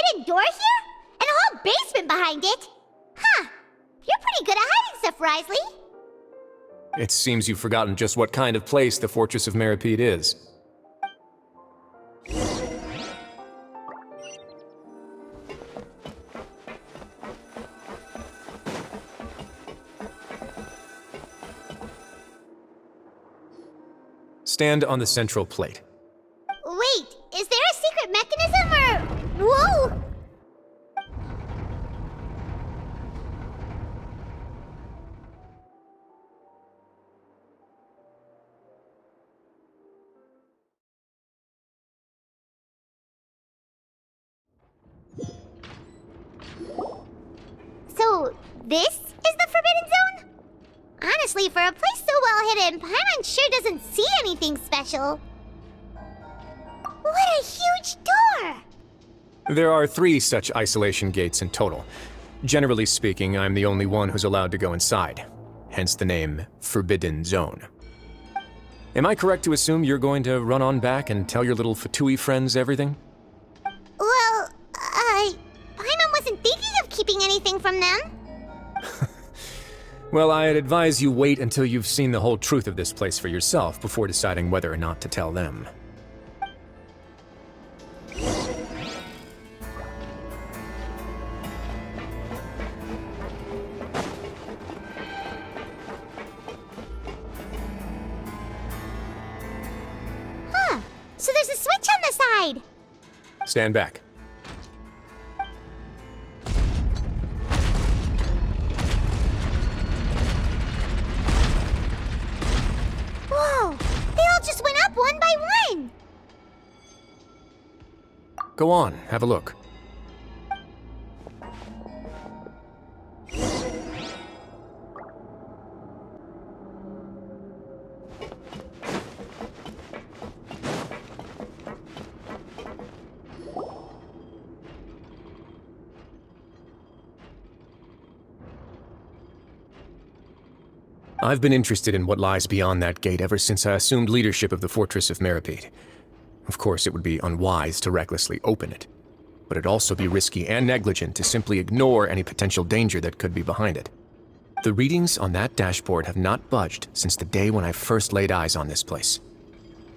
hidden door here? And a whole basement behind it? Huh. You're pretty good at hiding stuff, Risley. It seems you've forgotten just what kind of place the Fortress of Meripede is. Stand on the central plate. Wait, is there a secret mechanism or... Whoa! So, this is the Forbidden Zone? Honestly, for a place so well hidden, Paimon sure doesn't see anything special. What a huge door! There are 3 such isolation gates in total. Generally speaking, I'm the only one who's allowed to go inside, hence the name Forbidden Zone. Am I correct to assume you're going to run on back and tell your little Fatui friends everything? Well, Paimon wasn't thinking of keeping anything from them. Well, I'd advise you wait until you've seen the whole truth of this place for yourself before deciding whether or not to tell them. Huh. So there's a switch on the side. Stand back. Whoa! They all just went up one by one! Go on, have a look. I've been interested in what lies beyond that gate ever since I assumed leadership of the Fortress of Meripede. Of course, it would be unwise to recklessly open it, but it'd also be risky and negligent to simply ignore any potential danger that could be behind it. The readings on that dashboard have not budged since the day when I first laid eyes on this place.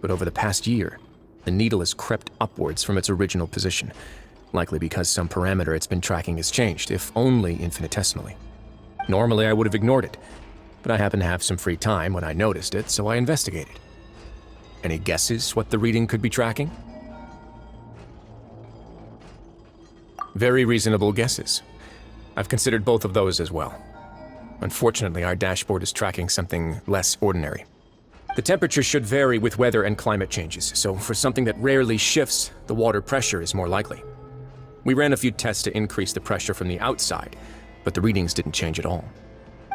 But over the past year, the needle has crept upwards from its original position, likely because some parameter it's been tracking has changed, if only infinitesimally. Normally, I would have ignored it, but I happened to have some free time when I noticed it, so I investigated. Any guesses what the reading could be tracking? Very reasonable guesses. I've considered both of those as well. Unfortunately, our dashboard is tracking something less ordinary. The temperature should vary with weather and climate changes, so for something that rarely shifts, the water pressure is more likely. We ran a few tests to increase the pressure from the outside, but the readings didn't change at all.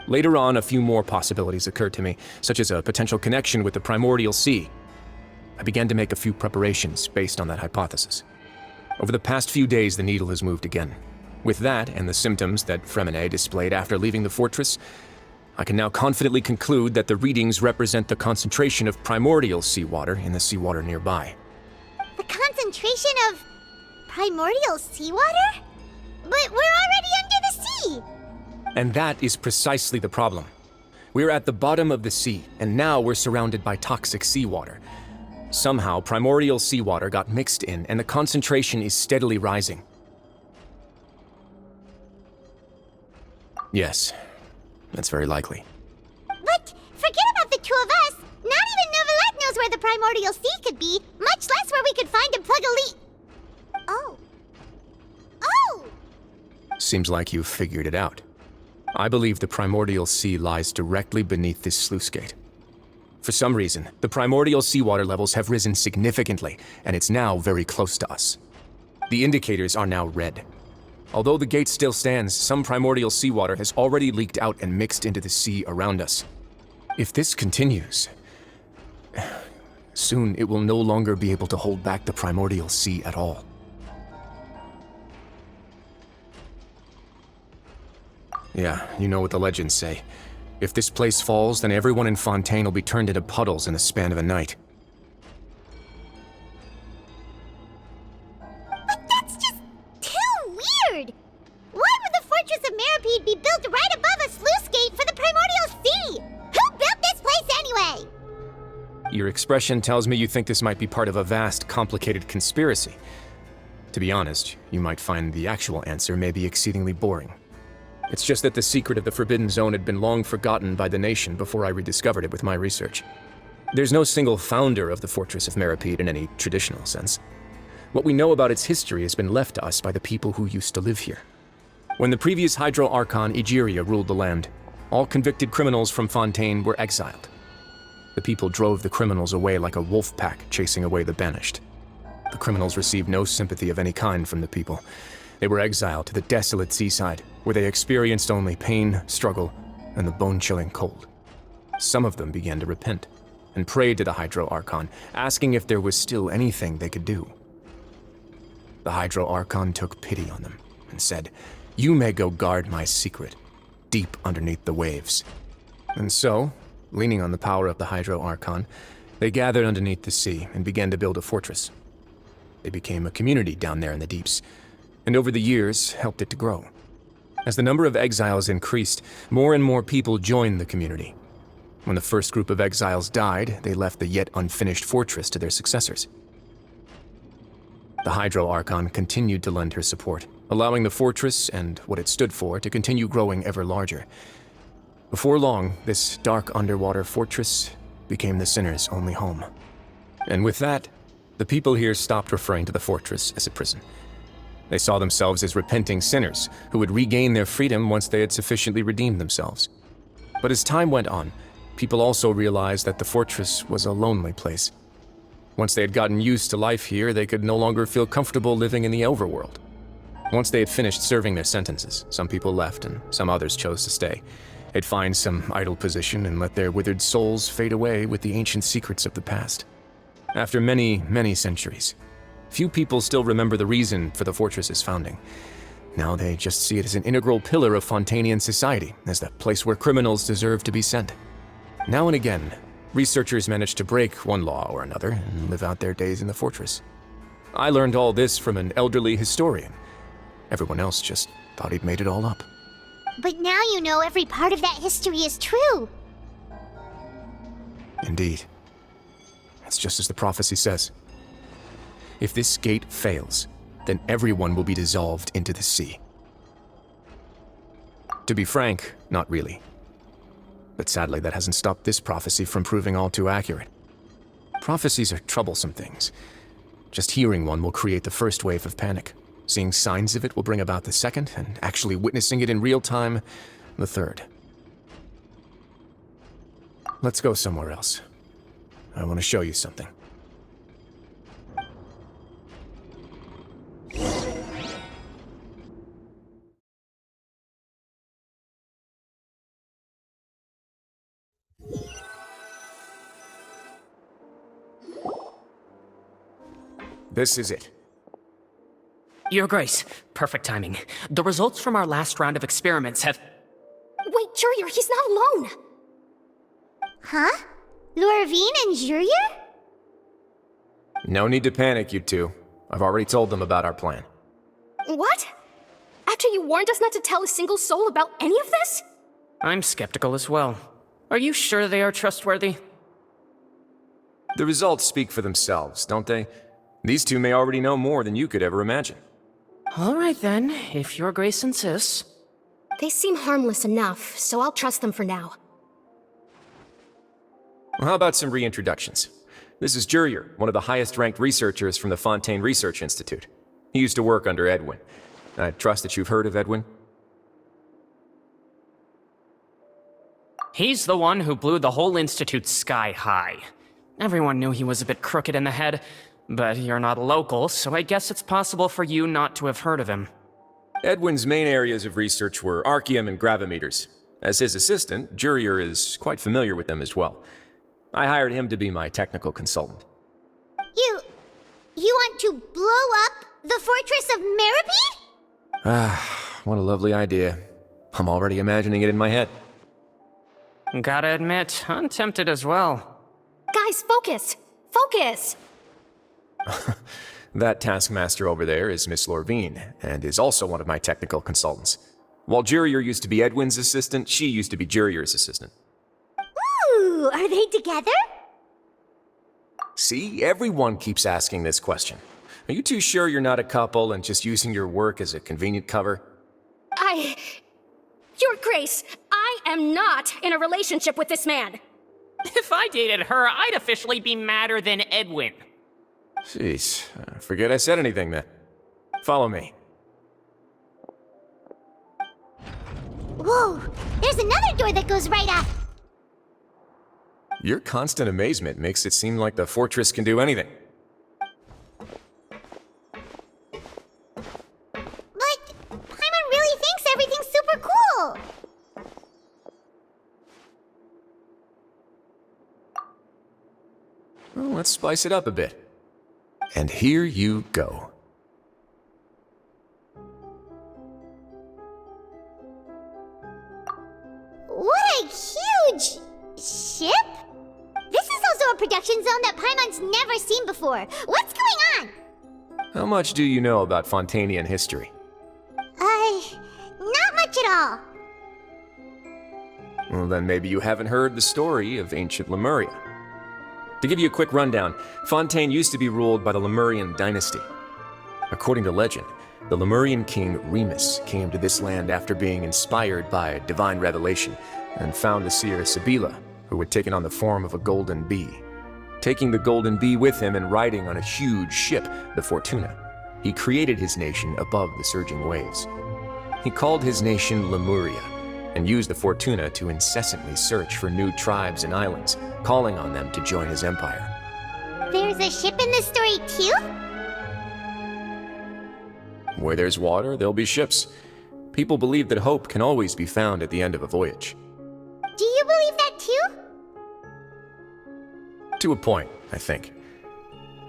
Later on, a few more possibilities occurred to me, such as a potential connection with the primordial sea. I began to make a few preparations based on that hypothesis. Over the past few days, the needle has moved again. With that, and the symptoms that Fremine displayed after leaving the fortress, I can now confidently conclude that the readings represent the concentration of primordial seawater in the seawater nearby. The concentration of primordial seawater? But we're already under the sea! And that is precisely the problem. We're at the bottom of the sea, and now we're surrounded by toxic seawater. Somehow, primordial seawater got mixed in, and the concentration is steadily rising. Yes, that's very likely. But forget about the 2 of us! Not even Novelette knows where the primordial sea could be, much less where we could find and plug a leak. Oh. Oh! Seems like you've figured it out. I believe the primordial sea lies directly beneath this sluice gate. For some reason, the primordial seawater levels have risen significantly, and it's now very close to us. The indicators are now red. Although the gate still stands, some primordial seawater has already leaked out and mixed into the sea around us. If this continues, soon it will no longer be able to hold back the primordial sea at all. Yeah, you know what the legends say. If this place falls, then everyone in Fontaine will be turned into puddles in the span of a night. But that's just too they'd be built right above a sluice gate for the Primordial Sea! Who built this place anyway? Your expression tells me you think this might be part of a vast, complicated conspiracy. To be honest, you might find the actual answer may be exceedingly boring. It's just that the secret of the Forbidden Zone had been long forgotten by the nation before I rediscovered it with my research. There's no single founder of the Fortress of Meripede in any traditional sense. What we know about its history has been left to us by the people who used to live here. When the previous Hydro Archon Egeria ruled the land, all convicted criminals from Fontaine were exiled. The people drove the criminals away like a wolf pack chasing away the banished. The criminals received no sympathy of any kind from the people. They were exiled to the desolate seaside, where they experienced only pain, struggle, and the bone-chilling cold. Some of them began to repent, and prayed to the Hydro Archon, asking if there was still anything they could do. The Hydro Archon took pity on them, and said, "You may go guard my secret, deep underneath the waves." And so, leaning on the power of the Hydro Archon, they gathered underneath the sea and began to build a fortress. They became a community down there in the deeps, and over the years helped it to grow. As the number of exiles increased, more and more people joined the community. When the first group of exiles died, they left the yet unfinished fortress to their successors. The Hydro Archon continued to lend her support, allowing the fortress and what it stood for to continue growing ever larger. Before long, this dark underwater fortress became the sinner's only home. And with that, the people here stopped referring to the fortress as a prison. They saw themselves as repenting sinners who would regain their freedom once they had sufficiently redeemed themselves. But as time went on, people also realized that the fortress was a lonely place. Once they had gotten used to life here, they could no longer feel comfortable living in the overworld. Once they had finished serving their sentences, some people left and some others chose to stay. They'd find some idle position and let their withered souls fade away with the ancient secrets of the past. After many, many centuries, few people still remember the reason for the fortress's founding. Now they just see it as an integral pillar of Fontainian society, as the place where criminals deserve to be sent. Now and again, researchers manage to break one law or another and live out their days in the fortress. I learned all this from an elderly historian. Everyone else just thought he'd made it all up. But now you know every part of that history is true. Indeed. It's just as the prophecy says. If this gate fails, then everyone will be dissolved into the sea. To be frank, not really. But sadly, that hasn't stopped this prophecy from proving all too accurate. Prophecies are troublesome things. Just hearing one will create the first wave of panic. Seeing signs of it will bring about the second, and actually witnessing it in real time, the third. Let's go somewhere else. I want to show you something. This is it. Your Grace, perfect timing. The results from our last round of experiments have... Wait, Jurier, he's not alone! Huh? Lorvine and Jurier? No need to panic, you two. I've already told them about our plan. What? After you warned us not to tell a single soul about any of this? I'm skeptical as well. Are you sure they are trustworthy? The results speak for themselves, don't they? These two may already know more than you could ever imagine. All right then, if Your Grace insists. They seem harmless enough, so I'll trust them for now. Well, how about some reintroductions? This is Jurier, one of the highest-ranked researchers from the Fontaine Research Institute. He used to work under Edwin. I trust that you've heard of Edwin? He's the one who blew the whole institute sky high. Everyone knew he was a bit crooked in the head, but you're not local, so I guess it's possible for you not to have heard of him. Edwin's main areas of research were archaeum and gravimeters. As his assistant, Jurier is quite familiar with them as well. I hired him to be my technical consultant. You want to blow up the Fortress of Meripede? Ah, what a lovely idea. I'm already imagining it in my head. Gotta admit, I'm tempted as well. Guys, focus! Focus! That taskmaster over there is Miss Lorvine, and is also one of my technical consultants. While Jurier used to be Edwin's assistant, she used to be Jurier's assistant. Ooh, are they together? See, everyone keeps asking this question. Are you too sure you're not a couple and just using your work as a convenient cover? Your Grace, I am not in a relationship with this man. If I dated her, I'd officially be madder than Edwin. Jeez, forget I said anything then. Follow me. Whoa, there's another door that goes right up. Your constant amazement makes it seem like the fortress can do anything. But Paimon really thinks everything's super cool. Well, let's spice it up a bit. And here you go. What a huge ship? This is also a production zone that Paimon's never seen before. What's going on? How much do you know about Fontainian history? Not much at all. Well, then maybe you haven't heard the story of ancient Lemuria. To give you a quick rundown, Fontaine used to be ruled by the Lemurian dynasty. According to legend, the Lemurian king Remus came to this land after being inspired by a divine revelation and found the seer Sibila, who had taken on the form of a golden bee. Taking the golden bee with him and riding on a huge ship, the Fortuna, he created his nation above the surging waves. He called his nation Lemuria and used the Fortuna to incessantly search for new tribes and islands, calling on them to join his empire. There's a ship in this story too? Where there's water, there'll be ships. People believe that hope can always be found at the end of a voyage. Do you believe that too? To a point, I think.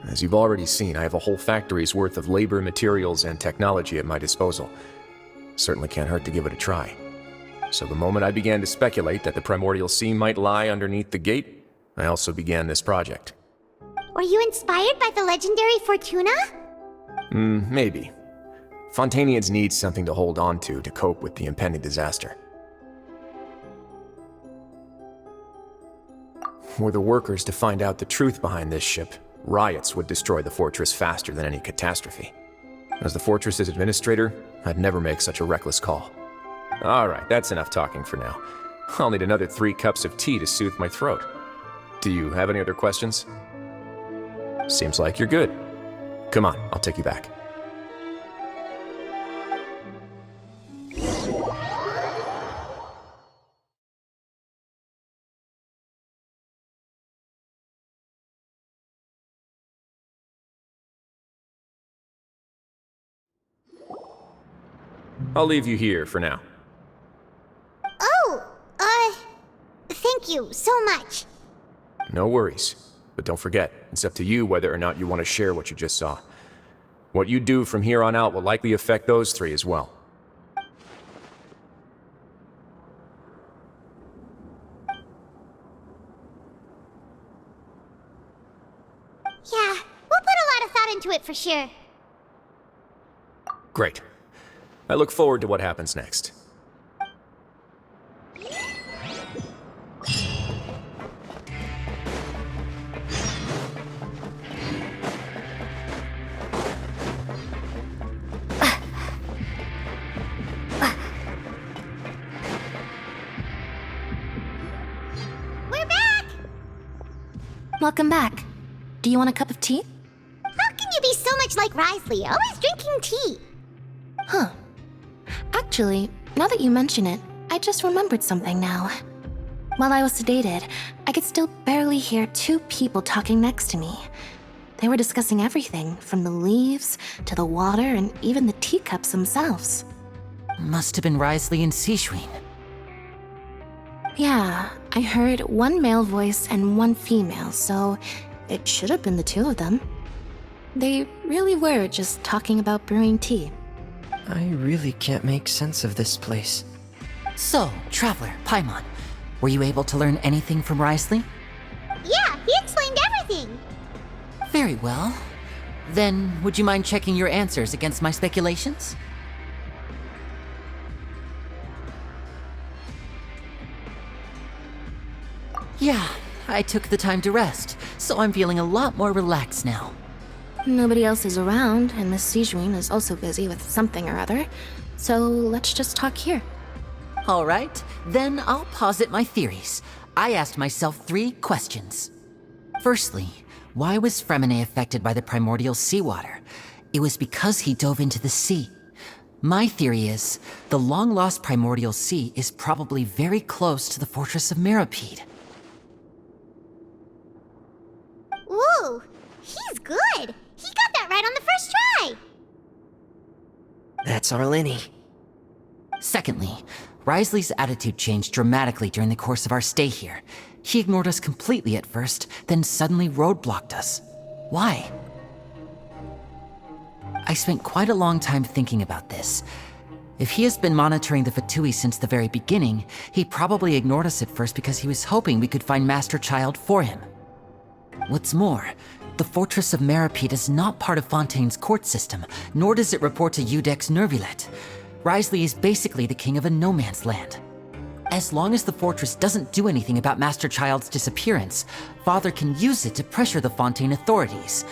As you've already seen, I have a whole factory's worth of labor, materials, and technology at my disposal. Certainly can't hurt to give it a try. So the moment I began to speculate that the primordial sea might lie underneath the gate, I also began this project. Were you inspired by the legendary Fortuna? Maybe. Fontainians need something to hold on to cope with the impending disaster. Were the workers to find out the truth behind this ship, riots would destroy the fortress faster than any catastrophe. As the fortress's administrator, I'd never make such a reckless call. Alright, that's enough talking for now. I'll need another 3 cups of tea to soothe my throat. Do you have any other questions? Seems like you're good. Come on, I'll take you back. I'll leave you here for now. Oh, thank you so much. No worries. But don't forget, it's up to you whether or not you want to share what you just saw. What you do from here on out will likely affect those 3 as well. Yeah, we'll put a lot of thought into it for sure. Great. I look forward to what happens next. We're back! Welcome back. Do you want a cup of tea? How can you be so much like Risley, always drinking tea? Huh. Actually, now that you mention it, I just remembered something now. While I was sedated, I could still barely hear 2 people talking next to me. They were discussing everything, from the leaves, to the water, and even the teacups themselves. Must have been Risley and Sishwin. Yeah, I heard 1 male voice and 1 female, so it should have been the 2 of them. They really were just talking about brewing tea. I really can't make sense of this place. So, Traveler, Paimon, were you able to learn anything from Risley? Yeah, he explained everything. Very well. Then, would you mind checking your answers against my speculations? Yeah, I took the time to rest, so I'm feeling a lot more relaxed now. Nobody else is around, and Miss Sijuin is also busy with something or other. So let's just talk here. All right, then I'll posit my theories. I asked myself 3 questions. Firstly, why was Fremine affected by the primordial seawater? It was because he dove into the sea. My theory is, the long-lost primordial sea is probably very close to the fortress of Mirapede. Ooh, he's good. He got that right on the first try. That's our Linny. Secondly, Wriothesley's attitude changed dramatically during the course of our stay here. He ignored us completely at first, then suddenly roadblocked us. Why? I spent quite a long time thinking about this. If he has been monitoring the Fatui since the very beginning, he probably ignored us at first because he was hoping we could find Master Child for him. What's more, the Fortress of Mirapede is not part of Fontaine's court system, nor does it report to G.I.X. Nervulet. Wriothesley is basically the king of a no-man's land. As long as the fortress doesn't do anything about Master Child's disappearance, Father can use it to pressure the Fontaine authorities.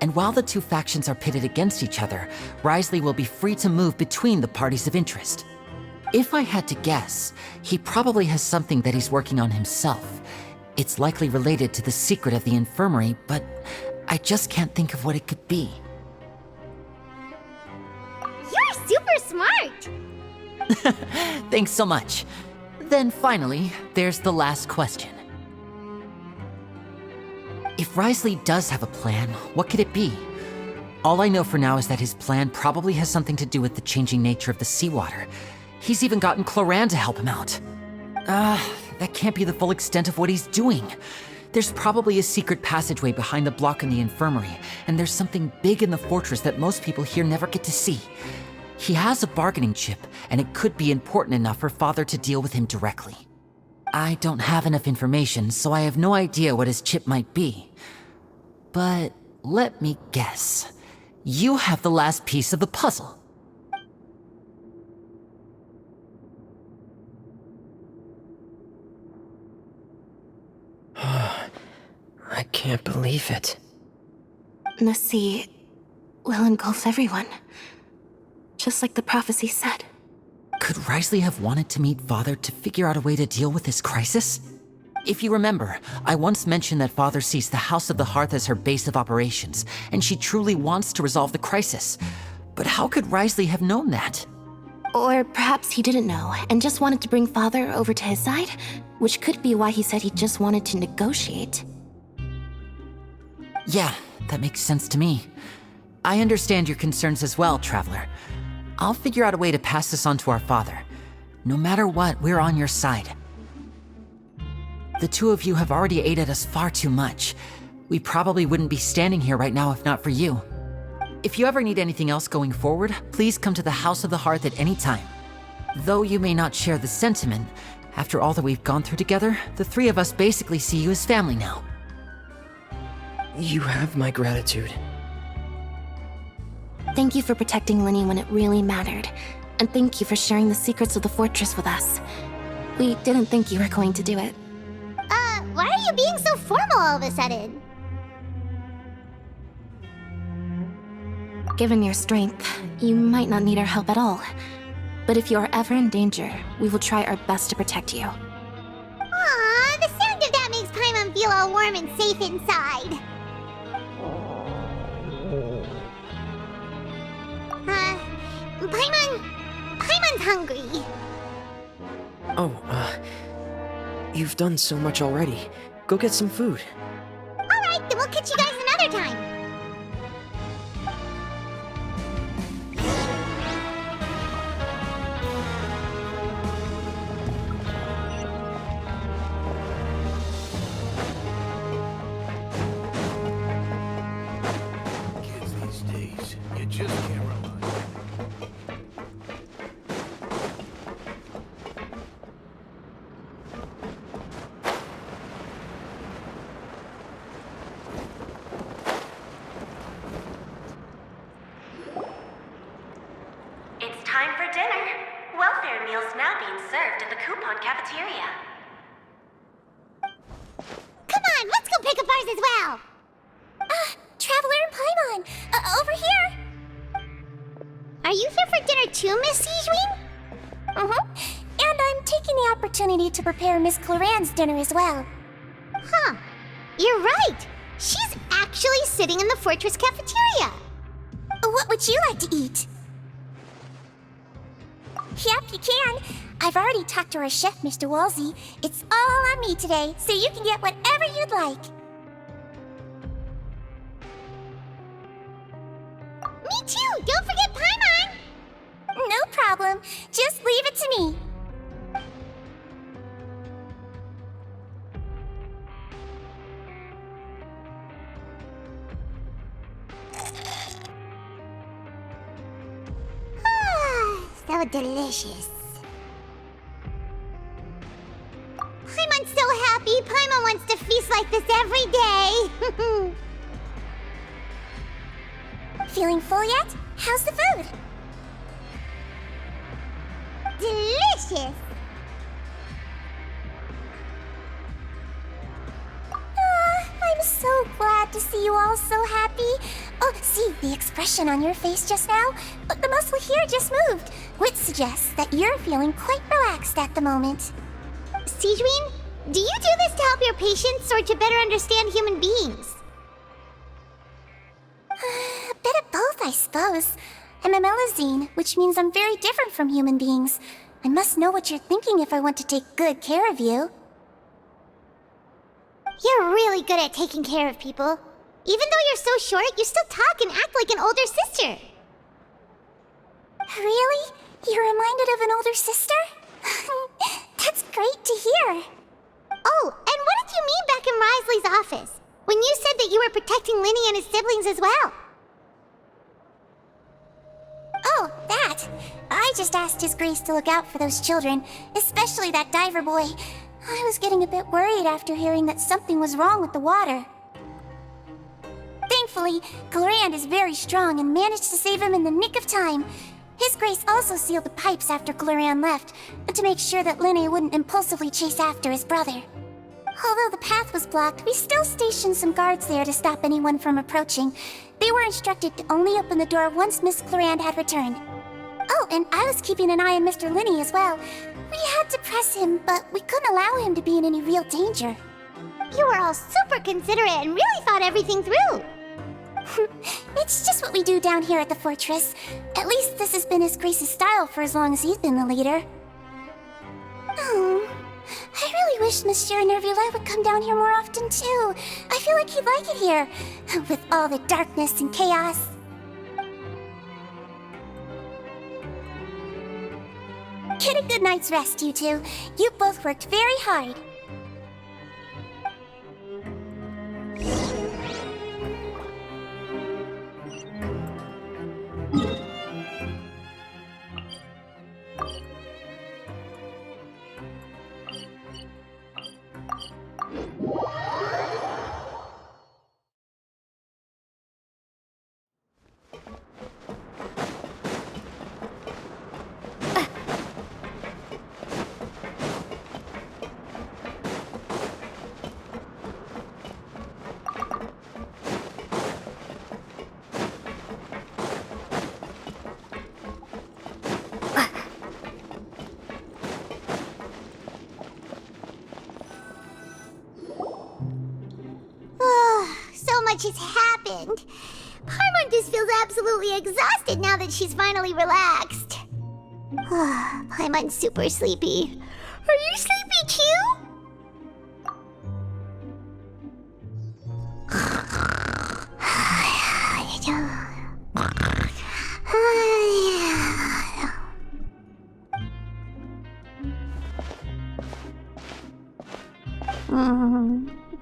And while the 2 factions are pitted against each other, Wriothesley will be free to move between the parties of interest. If I had to guess, he probably has something that he's working on himself. It's likely related to the secret of the infirmary, but I just can't think of what it could be. You're super smart. Thanks so much. Then finally, there's the last question. If Wriothesley does have a plan, what could it be? All I know for now is that his plan probably has something to do with the changing nature of the seawater. He's even gotten Cloran to help him out. That can't be the full extent of what he's doing. There's probably a secret passageway behind the block in the infirmary, and there's something big in the fortress that most people here never get to see. He has a bargaining chip, and it could be important enough for Father to deal with him directly. I don't have enough information, so I have no idea what his chip might be. But let me guess. You have the last piece of the puzzle. I can't believe it. The sea will engulf everyone. Just like the prophecy said. Could Wriothesley have wanted to meet Father to figure out a way to deal with this crisis? If you remember, I once mentioned that Father sees the House of the Hearth as her base of operations, and she truly wants to resolve the crisis. But how could Wriothesley have known that? Or perhaps he didn't know and just wanted to bring Father over to his side, which could be why he said he just wanted to negotiate. Yeah, that makes sense to me. I understand your concerns as well, Traveler. I'll figure out a way to pass this on to our father. No matter what, we're on your side. The 2 of you have already aided us far too much. We probably wouldn't be standing here right now if not for you. If you ever need anything else going forward, please come to the House of the Hearth at any time. Though you may not share the sentiment, after all that we've gone through together, the 3 of us basically see you as family now. You have my gratitude. Thank you for protecting Linny when it really mattered. And thank you for sharing the secrets of the fortress with us. We didn't think you were going to do it. Why are you being so formal all of a sudden? Given your strength, you might not need our help at all. But if you are ever in danger, we will try our best to protect you. Aw, the sound of that makes Paimon feel all warm and safe inside. Paimon's hungry. Oh, you've done so much already. Go get some food. Alright, then we'll catch you guys another time. Kids these days, you just can't rely. It's time for dinner. Welfare meals now being served in the coupon cafeteria. cars as well. Traveler and Paimon, over here. Are you here for dinner too, Miss Sijwin? And I'm taking the opportunity to prepare Miss Cloran's dinner as well. Huh. You're right. She's actually sitting in the fortress cafeteria. What would you like to eat? Yep, you can. I've already talked to our chef, Mr. Wolsey. It's all on me today, so you can get whatever you'd like. Me too! Don't forget Paimon! No problem. Just leave it to me. So delicious. Paimon's so happy. Paimon wants to feast like this every day. Feeling full yet? How's the food? Delicious. I'm so glad to see you all so happy. Oh, see, the expression on your face just now? The muscle here just moved, which suggests that you're feeling quite relaxed at the moment. Sijwin, do you do this to help your patients or to better understand human beings? A bit of both, I suppose. I'm a Melazine, which means I'm very different from human beings. I must know what you're thinking if I want to take good care of you. You're really good at taking care of people. Even though you're so short, you still talk and act like an older sister. Really? You're reminded of an older sister? That's great to hear. Oh, and what did you mean back in Risley's office? When you said that you were protecting Linny and his siblings as well? Oh, that. I just asked His Grace to look out for those children, especially that diver boy. I was getting a bit worried after hearing that something was wrong with the water. Thankfully, Clorand is very strong and managed to save him in the nick of time. His Grace also sealed the pipes after Clorand left, to make sure that Linné wouldn't impulsively chase after his brother. Although the path was blocked, we still stationed some guards there to stop anyone from approaching. They were instructed to only open the door once Miss Clorand had returned. Oh, and I was keeping an eye on Mr. Linné as well. We had to press him, but we couldn't allow him to be in any real danger. You were all super considerate and really thought everything through. It's just what we do down here at the fortress. At least this has been His Grace's style for as long as he's been the leader. Oh, I really wish Monsieur Nervulette would come down here more often too. I feel like he'd like it here, with all the darkness and chaos. Get a good night's rest, you two. You both worked very hard. So much has happened. Paimon just feels absolutely exhausted now that she's finally relaxed. Paimon's super sleepy. Are you sleepy too?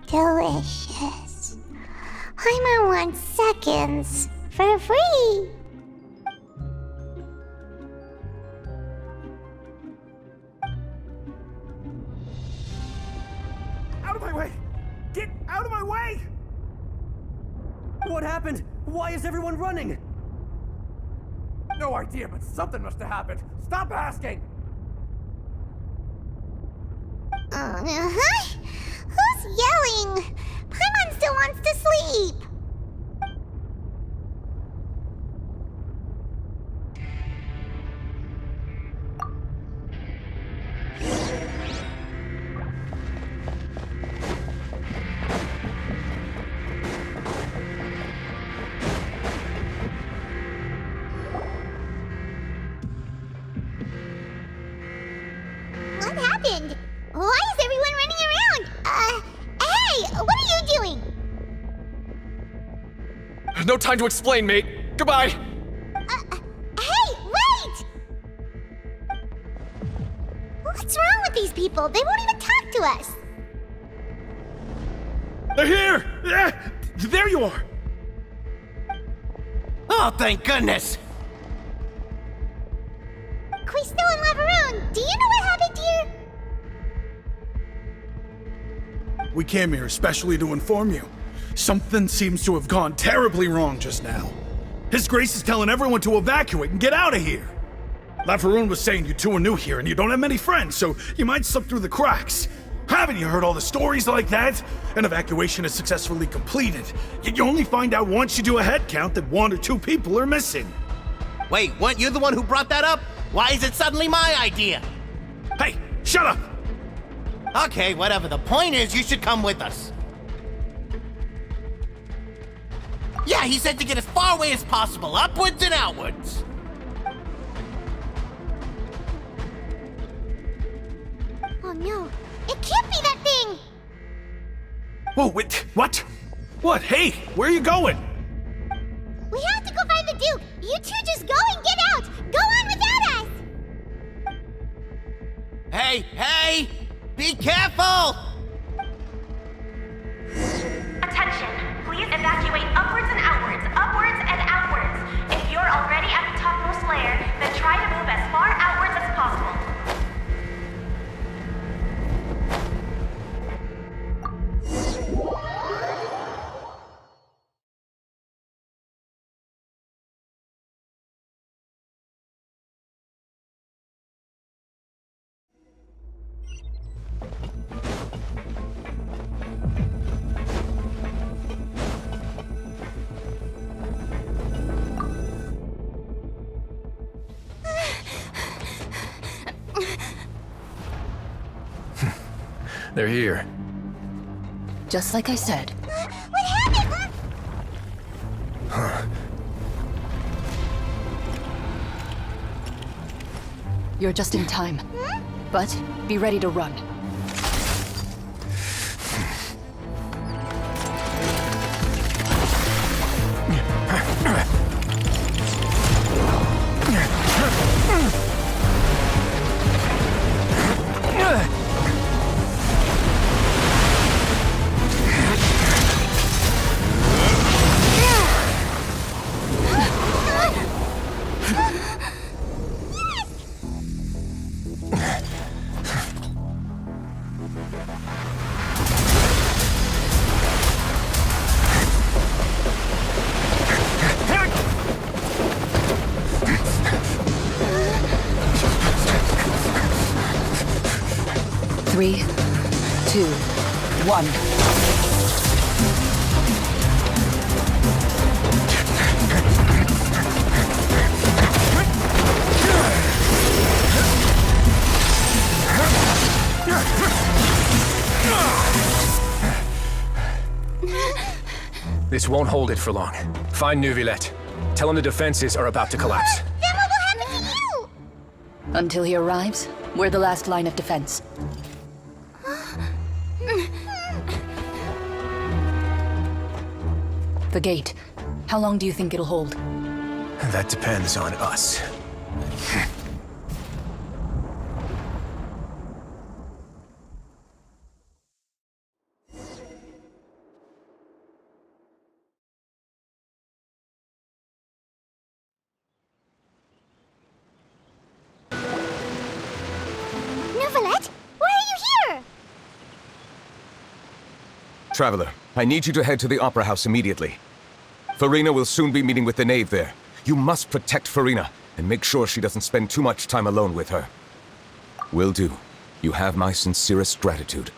Delicious. Paimon wants seconds for free. Out of my way! Get out of my way! What happened? Why is everyone running? No idea, but something must have happened. Stop asking! Who's yelling? Paimon's still wants to sleep. What happened? Why is everyone running around? Hey, what are you doing? No time to explain, mate. Goodbye. Hey, wait! What's wrong with these people? They won't even talk to us. They're here! Yeah, there you are! Oh, thank goodness! Quisto and Laveroon, do you know what happened here? We came here especially to inform you. Something seems to have gone terribly wrong just now. His Grace is telling everyone to evacuate and get out of here. Laveroon was saying you two are new here and you don't have many friends, so you might slip through the cracks. Haven't you heard all the stories like that? An evacuation is successfully completed, yet you only find out once you do a head count that 1 or 2 people are missing. Wait, weren't you the one who brought that up? Why is it suddenly my idea? Hey, shut up! Okay, whatever. The point is, you should come with us. Yeah, he said to get as far away as possible, upwards and outwards. Oh no, it can't be that thing! Whoa, wait, what? What? Hey, where are you going? We have to go find the Duke! You two just go and get out! Go on without us! Hey, hey! Be careful! Attention, please evacuate upwards and outwards, upwards and outwards. If you're already at the topmost layer, then try to move as far outwards as possible. They're here. Just like I said. What happened? You're just in time. But be ready to run. Three, 2, 1. This won't hold it for long. Find Neuvillette. Tell him the defenses are about to collapse. Then what will happen to you? Until he arrives, we're the last line of defense. The gate. How long do you think it'll hold? That depends on us. Neuvillette, why are you here? Traveler, I need you to head to the Opera House immediately. Farina will soon be meeting with the Knave there. You must protect Farina, and make sure she doesn't spend too much time alone with her. Will do. You have my sincerest gratitude.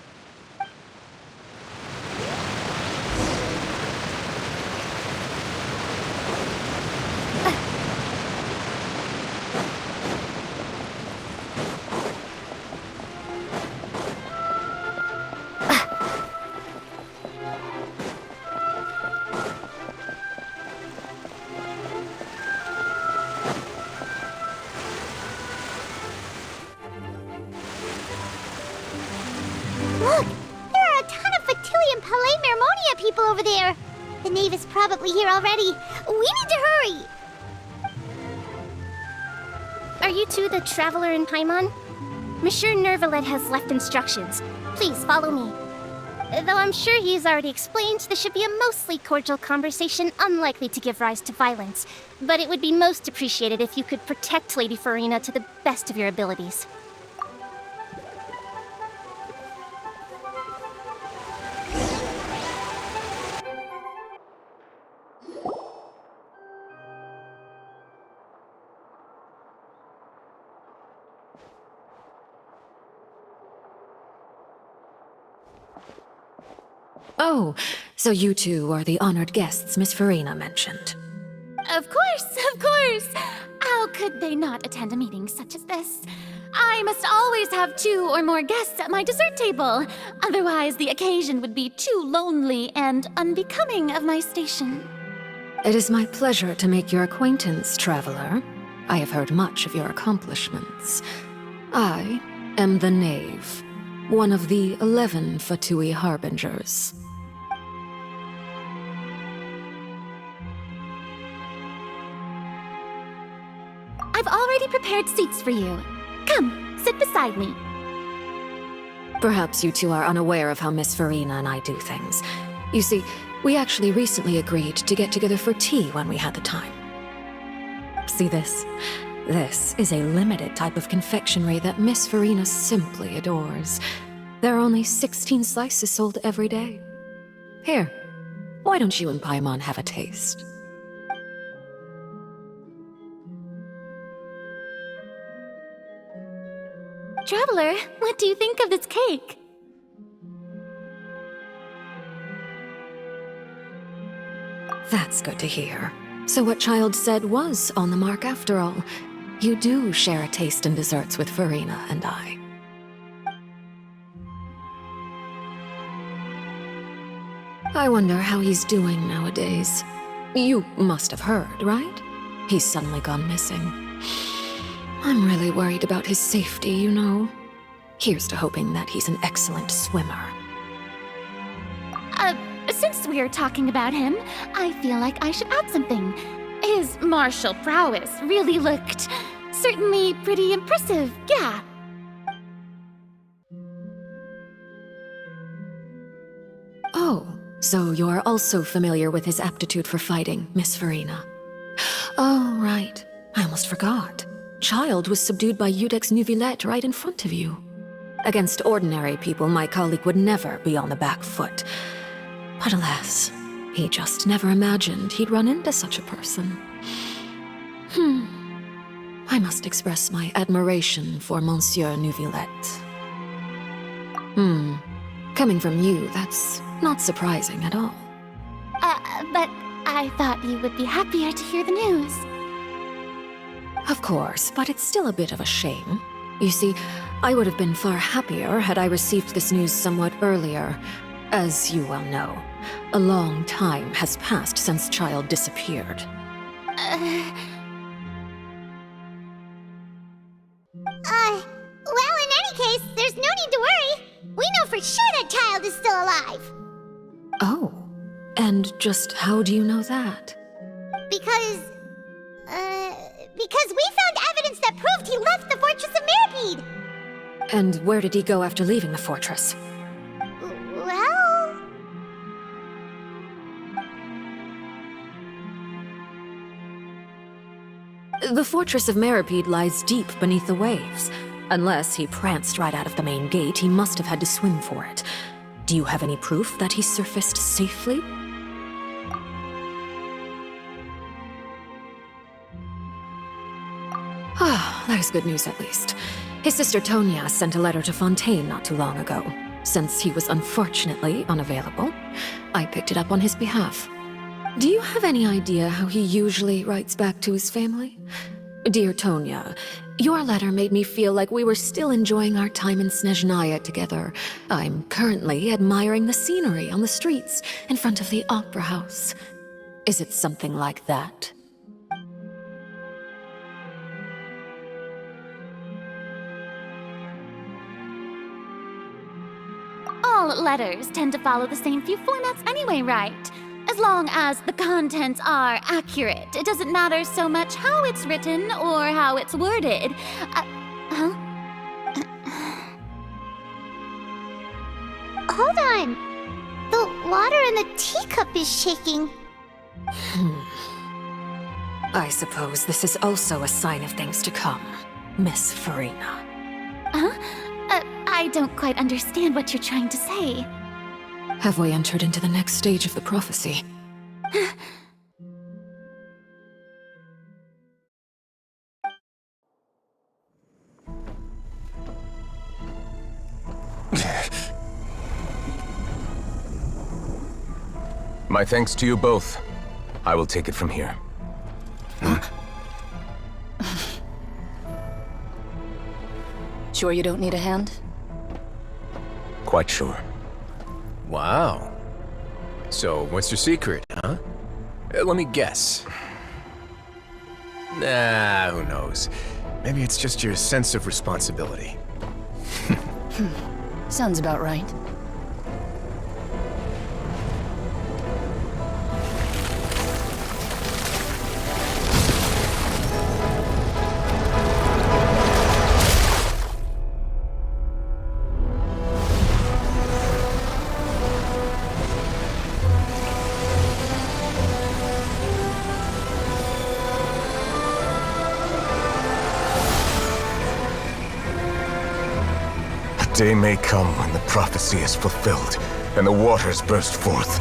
people over there. The knave is probably here already. We need to hurry. Are you two the traveler in Paimon? Monsieur Nervalet has left instructions. Please follow me. Though I'm sure he's already explained, this should be a mostly cordial conversation, unlikely to give rise to violence. But it would be most appreciated if you could protect Lady Farina to the best of your abilities. Oh, so you two are the honored guests Miss Farina mentioned. Of course, of course! How could they not attend a meeting such as this? I must always have 2 or more guests at my dessert table. Otherwise, the occasion would be too lonely and unbecoming of my station. It is my pleasure to make your acquaintance, traveler. I have heard much of your accomplishments. I am the Knave, one of the 11 Fatui Harbingers. I've already prepared seats for you. Come, sit beside me. Perhaps you two are unaware of how Miss Farina and I do things. You see, we actually recently agreed to get together for tea when we had the time. See this? This is a limited type of confectionery that Miss Farina simply adores. There are only 16 slices sold every day. Here, why don't you and Paimon have a taste? Traveler, what do you think of this cake? That's good to hear. So what Child said was on the mark after all. You do share a taste in desserts with Farina and I. I wonder how he's doing nowadays. You must have heard, right? He's suddenly gone missing. I'm really worried about his safety, you know. Here's to hoping that he's an excellent swimmer. Since we're talking about him, I feel like I should add something. His martial prowess really looked certainly pretty impressive, yeah. Oh, so you're also familiar with his aptitude for fighting, Miss Farina. Oh, right. I almost forgot. Child was subdued by G.I.X Neuvillette right in front of you. Against ordinary people, my colleague would never be on the back foot. But alas, he just never imagined he'd run into such a person. I must express my admiration for Monsieur Neuvillette. Coming from you, that's not surprising at all. But I thought you would be happier to hear the news. Of course, but it's still a bit of a shame. You see, I would have been far happier had I received this news somewhat earlier. As you well know, a long time has passed since Child disappeared. Well, in any case, there's no need to worry. We know for sure that Child is still alive. Oh, and just how do you know that? Because we found evidence that proved he left the Fortress of Mirapede. And where did he go after leaving the fortress? Well... The Fortress of Mirapede lies deep beneath the waves. Unless he pranced right out of the main gate, he must have had to swim for it. Do you have any proof that he surfaced safely? That is good news at least. His sister Tonya sent a letter to Fontaine not too long ago. Since he was unfortunately unavailable, I picked it up on his behalf. Do you have any idea how he usually writes back to his family? Dear Tonya, your letter made me feel like we were still enjoying our time in Snezhnaya together. I'm currently admiring the scenery on the streets in front of the opera house. Is it something like that? All letters tend to follow the same few formats anyway, right? As long as the contents are accurate, it doesn't matter so much how it's written or how it's worded. Hold on. The water in the teacup is shaking. I suppose this is also a sign of things to come, Miss Farina. I don't quite understand what you're trying to say. Have we entered into the next stage of the prophecy? My thanks to you both. I will take it from here. Sure you don't need a hand? Quite sure. Wow. So, what's your secret, huh? Let me guess. Nah, who knows? Maybe it's just your sense of responsibility. Sounds about right. Day may come when the prophecy is fulfilled, and the waters burst forth.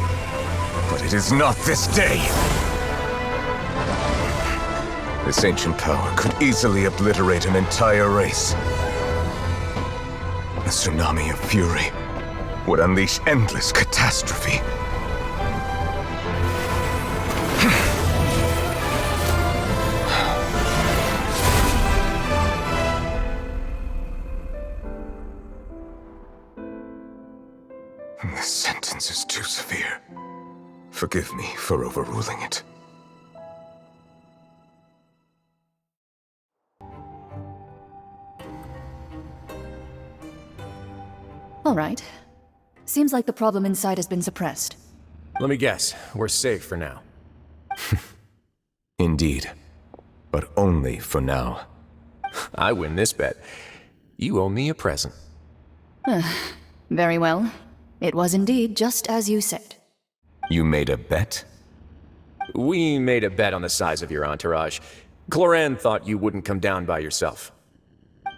But it is not this day! This ancient power could easily obliterate an entire race. A tsunami of fury would unleash endless catastrophe. This sentence is too severe. Forgive me for overruling it. All right. Seems like the problem inside has been suppressed. Let me guess, we're safe for now. Indeed. But only for now. I win this bet. You owe me a present. Very well. It was indeed just as you said. You made a bet? We made a bet on the size of your entourage. Cloran thought you wouldn't come down by yourself.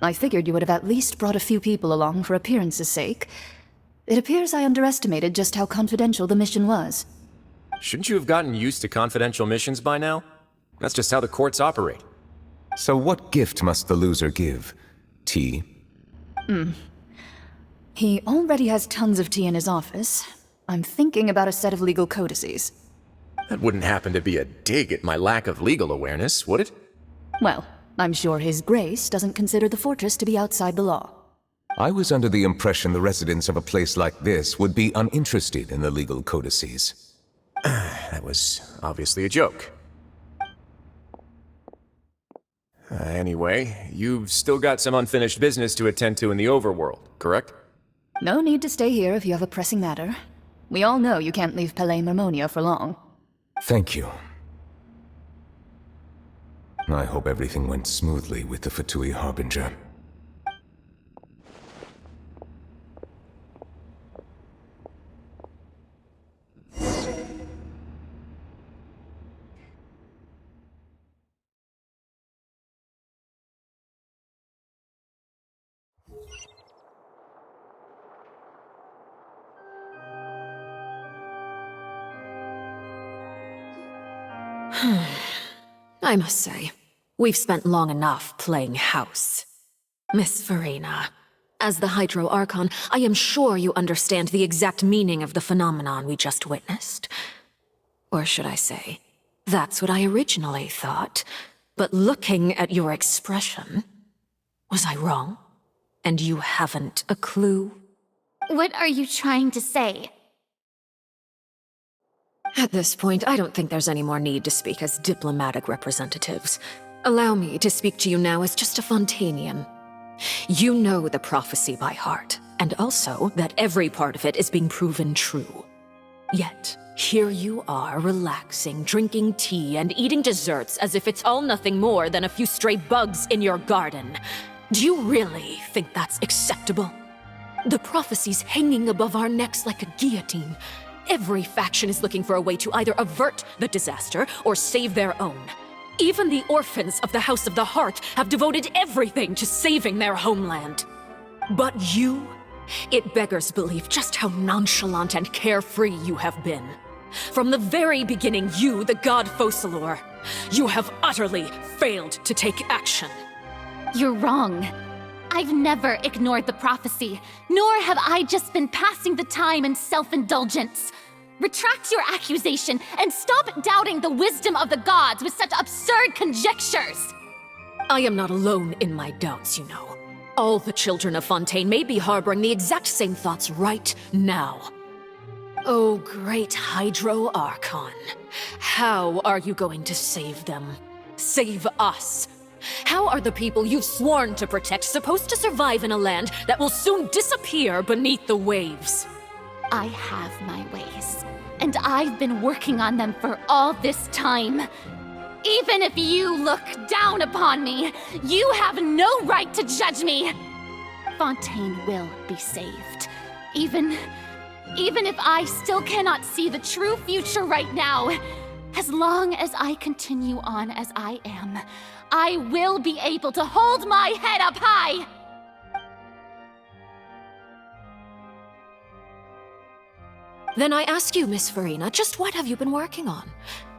I figured you would have at least brought a few people along for appearance's sake. It appears I underestimated just how confidential the mission was. Shouldn't you have gotten used to confidential missions by now? That's just how the courts operate. So what gift must the loser give? Tea? He already has tons of tea in his office. I'm thinking about a set of legal codices. That wouldn't happen to be a dig at my lack of legal awareness, would it? Well, I'm sure His Grace doesn't consider the fortress to be outside the law. I was under the impression the residents of a place like this would be uninterested in the legal codices. That was obviously a joke. Anyway, you've still got some unfinished business to attend to in the overworld, correct? No need to stay here if you have a pressing matter. We all know you can't leave Palais Mermonia for long. Thank you. I hope everything went smoothly with the Fatui Harbinger. I must say, we've spent long enough playing house. Miss Farina, as the Hydro Archon, I am sure you understand the exact meaning of the phenomenon we just witnessed. Or should I say, that's what I originally thought. But looking at your expression, was I wrong? And you haven't a clue? What are you trying to say? At this point, I don't think there's any more need to speak as diplomatic representatives. Allow me to speak to you now as just a Fontainian. You know the prophecy by heart, and also that every part of it is being proven true. Yet, here you are, relaxing, drinking tea, and eating desserts as if it's all nothing more than a few stray bugs in your garden. Do you really think that's acceptable? The prophecy's hanging above our necks like a guillotine. Every faction is looking for a way to either avert the disaster or save their own. Even the orphans of the House of the Heart have devoted everything to saving their homeland. But you? It beggars belief just how nonchalant and carefree you have been. From the very beginning, you, the god Focalor, you have utterly failed to take action. You're wrong. I've never ignored the prophecy, nor have I just been passing the time in self-indulgence. Retract your accusation and stop doubting the wisdom of the gods with such absurd conjectures! I am not alone in my doubts, you know. All the children of Fontaine may be harboring the exact same thoughts right now. Oh, great Hydro Archon. How are you going to save them? Save us? How are the people you've sworn to protect supposed to survive in a land that will soon disappear beneath the waves? I have my ways, and I've been working on them for all this time. Even if you look down upon me, you have no right to judge me! Fontaine will be saved. Even if I still cannot see the true future right now, as long as I continue on as I am, I will be able to hold my head up high! Then I ask you, Miss Farina, just what have you been working on?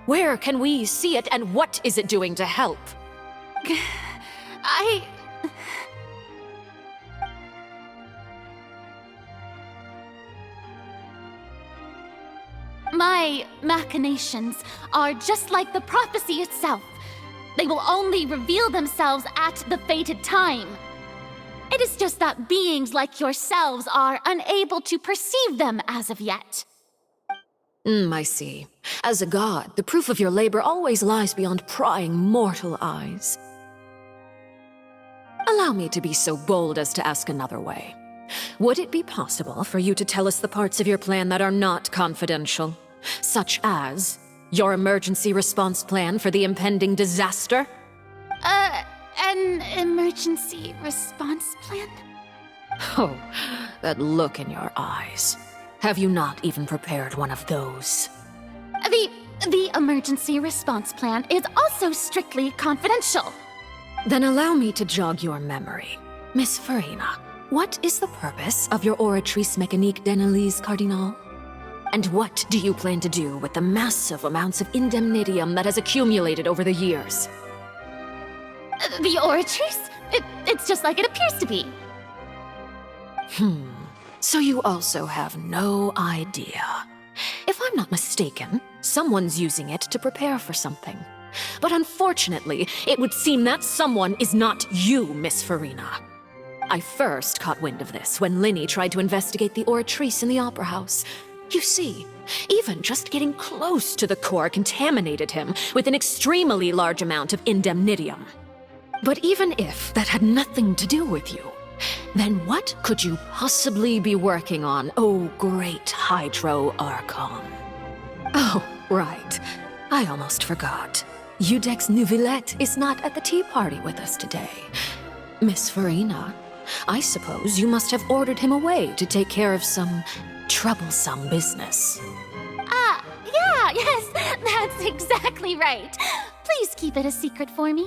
Where can we see it, and what is it doing to help? My machinations are just like the prophecy itself. They will only reveal themselves at the fated time. It is just that beings like yourselves are unable to perceive them as of yet. I see. As a god, the proof of your labor always lies beyond prying mortal eyes. Allow me to be so bold as to ask another way. Would it be possible for you to tell us the parts of your plan that are not confidential? Such as your emergency response plan for the impending disaster? An emergency response plan? Oh, that look in your eyes. Have you not even prepared one of those? The emergency response plan is also strictly confidential. Then allow me to jog your memory. Miss Farina, what is the purpose of your Oratrice Mécanique d'Analyse Cardinal? And what do you plan to do with the massive amounts of indemnitium that has accumulated over the years? The Oratrice? It's just like it appears to be. So you also have no idea. If I'm not mistaken, someone's using it to prepare for something. But unfortunately, it would seem that someone is not you, Miss Farina. I first caught wind of this when Linny tried to investigate the Oratrice in the Opera House. You see, even just getting close to the core contaminated him with an extremely large amount of indemnitium. But even if that had nothing to do with you, then what could you possibly be working on, oh great Hydro Archon? Oh, right. I almost forgot. G.I.X Neuvillette is not at the tea party with us today. Miss Farina, I suppose you must have ordered him away to take care of some troublesome business. Yes, that's exactly right. Please keep it a secret for me.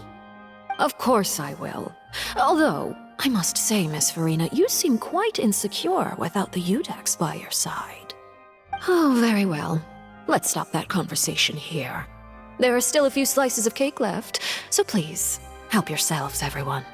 Of course I will. Although, I must say, Miss Farina, you seem quite insecure without the G.I.X by your side. Oh, very well. Let's stop that conversation here. There are still a few slices of cake left, so please, help yourselves, everyone.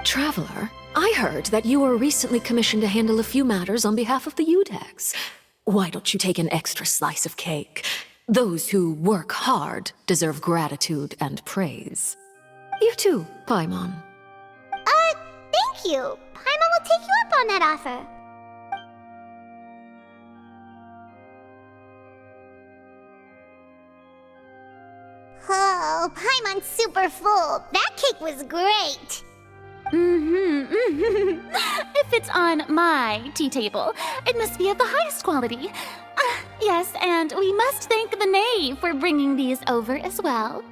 Traveler, I heard that you were recently commissioned to handle a few matters on behalf of the G.I.X. Why don't you take an extra slice of cake? Those who work hard deserve gratitude and praise. You too, Paimon. Thank you. Paimon will take you up on that offer. Oh, Paimon's super full. That cake was great. If it's on my tea table, it must be of the highest quality. Yes, and we must thank the knave for bringing these over as well.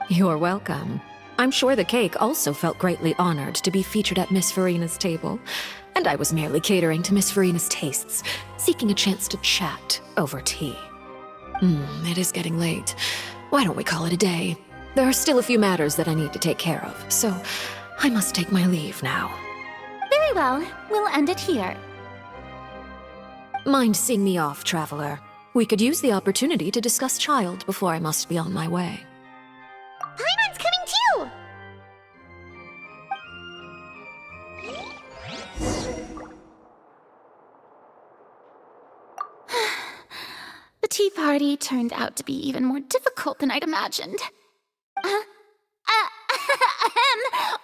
You're welcome. I'm sure the cake also felt greatly honored to be featured at Miss Farina's table, and I was merely catering to Miss Farina's tastes, seeking a chance to chat over tea. It is getting late. Why don't we call it a day? There are still a few matters that I need to take care of, so I must take my leave now. Very well, we'll end it here. Mind seeing me off, traveler? We could use the opportunity to discuss Child before I must be on my way. Paimon's coming too! The tea party turned out to be even more difficult than I'd imagined.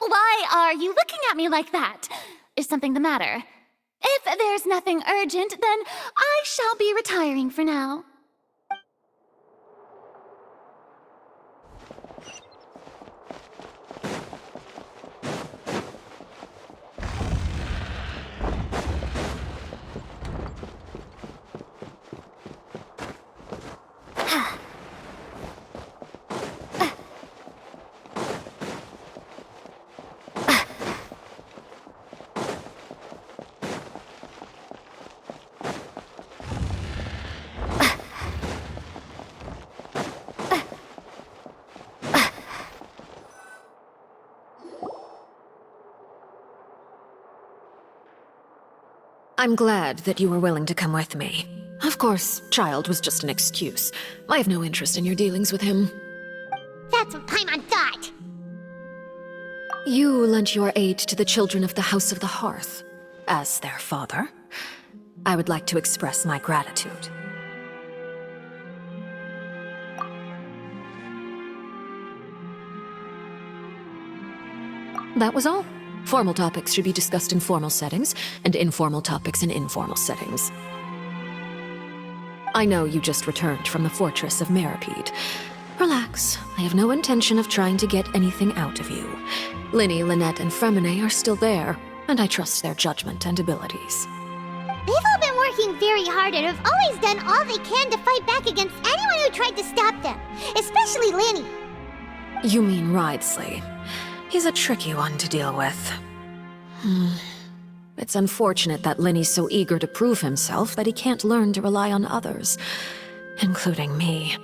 Why are you looking at me like that? Is something the matter? If there's nothing urgent, then I shall be retiring for now. I'm glad that you were willing to come with me. Of course, Child was just an excuse. I have no interest in your dealings with him. That's what Paimon thought. You lent your aid to the children of the House of the Hearth. As their father, I would like to express my gratitude. That was all. Formal topics should be discussed in formal settings, and informal topics in informal settings. I know you just returned from the fortress of Meripede. Relax, I have no intention of trying to get anything out of you. Linny, Lynette, and Fremine are still there, and I trust their judgment and abilities. They've all been working very hard and have always done all they can to fight back against anyone who tried to stop them, especially Linny. You mean Ridesley. He's a tricky one to deal with. It's unfortunate that Linny's so eager to prove himself that he can't learn to rely on others, including me.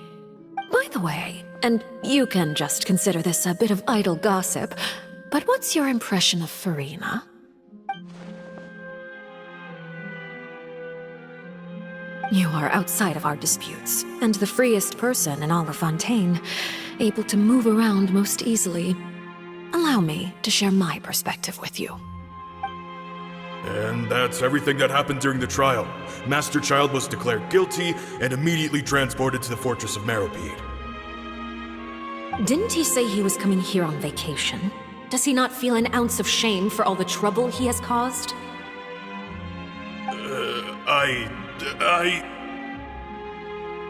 By the way, and you can just consider this a bit of idle gossip, but what's your impression of Farina? You are outside of our disputes, and the freest person in all of Fontaine, able to move around most easily. Allow me to share my perspective with you. And that's everything that happened during the trial. Master Child was declared guilty and immediately transported to the Fortress of Meripede. Didn't he say he was coming here on vacation? Does he not feel an ounce of shame for all the trouble he has caused?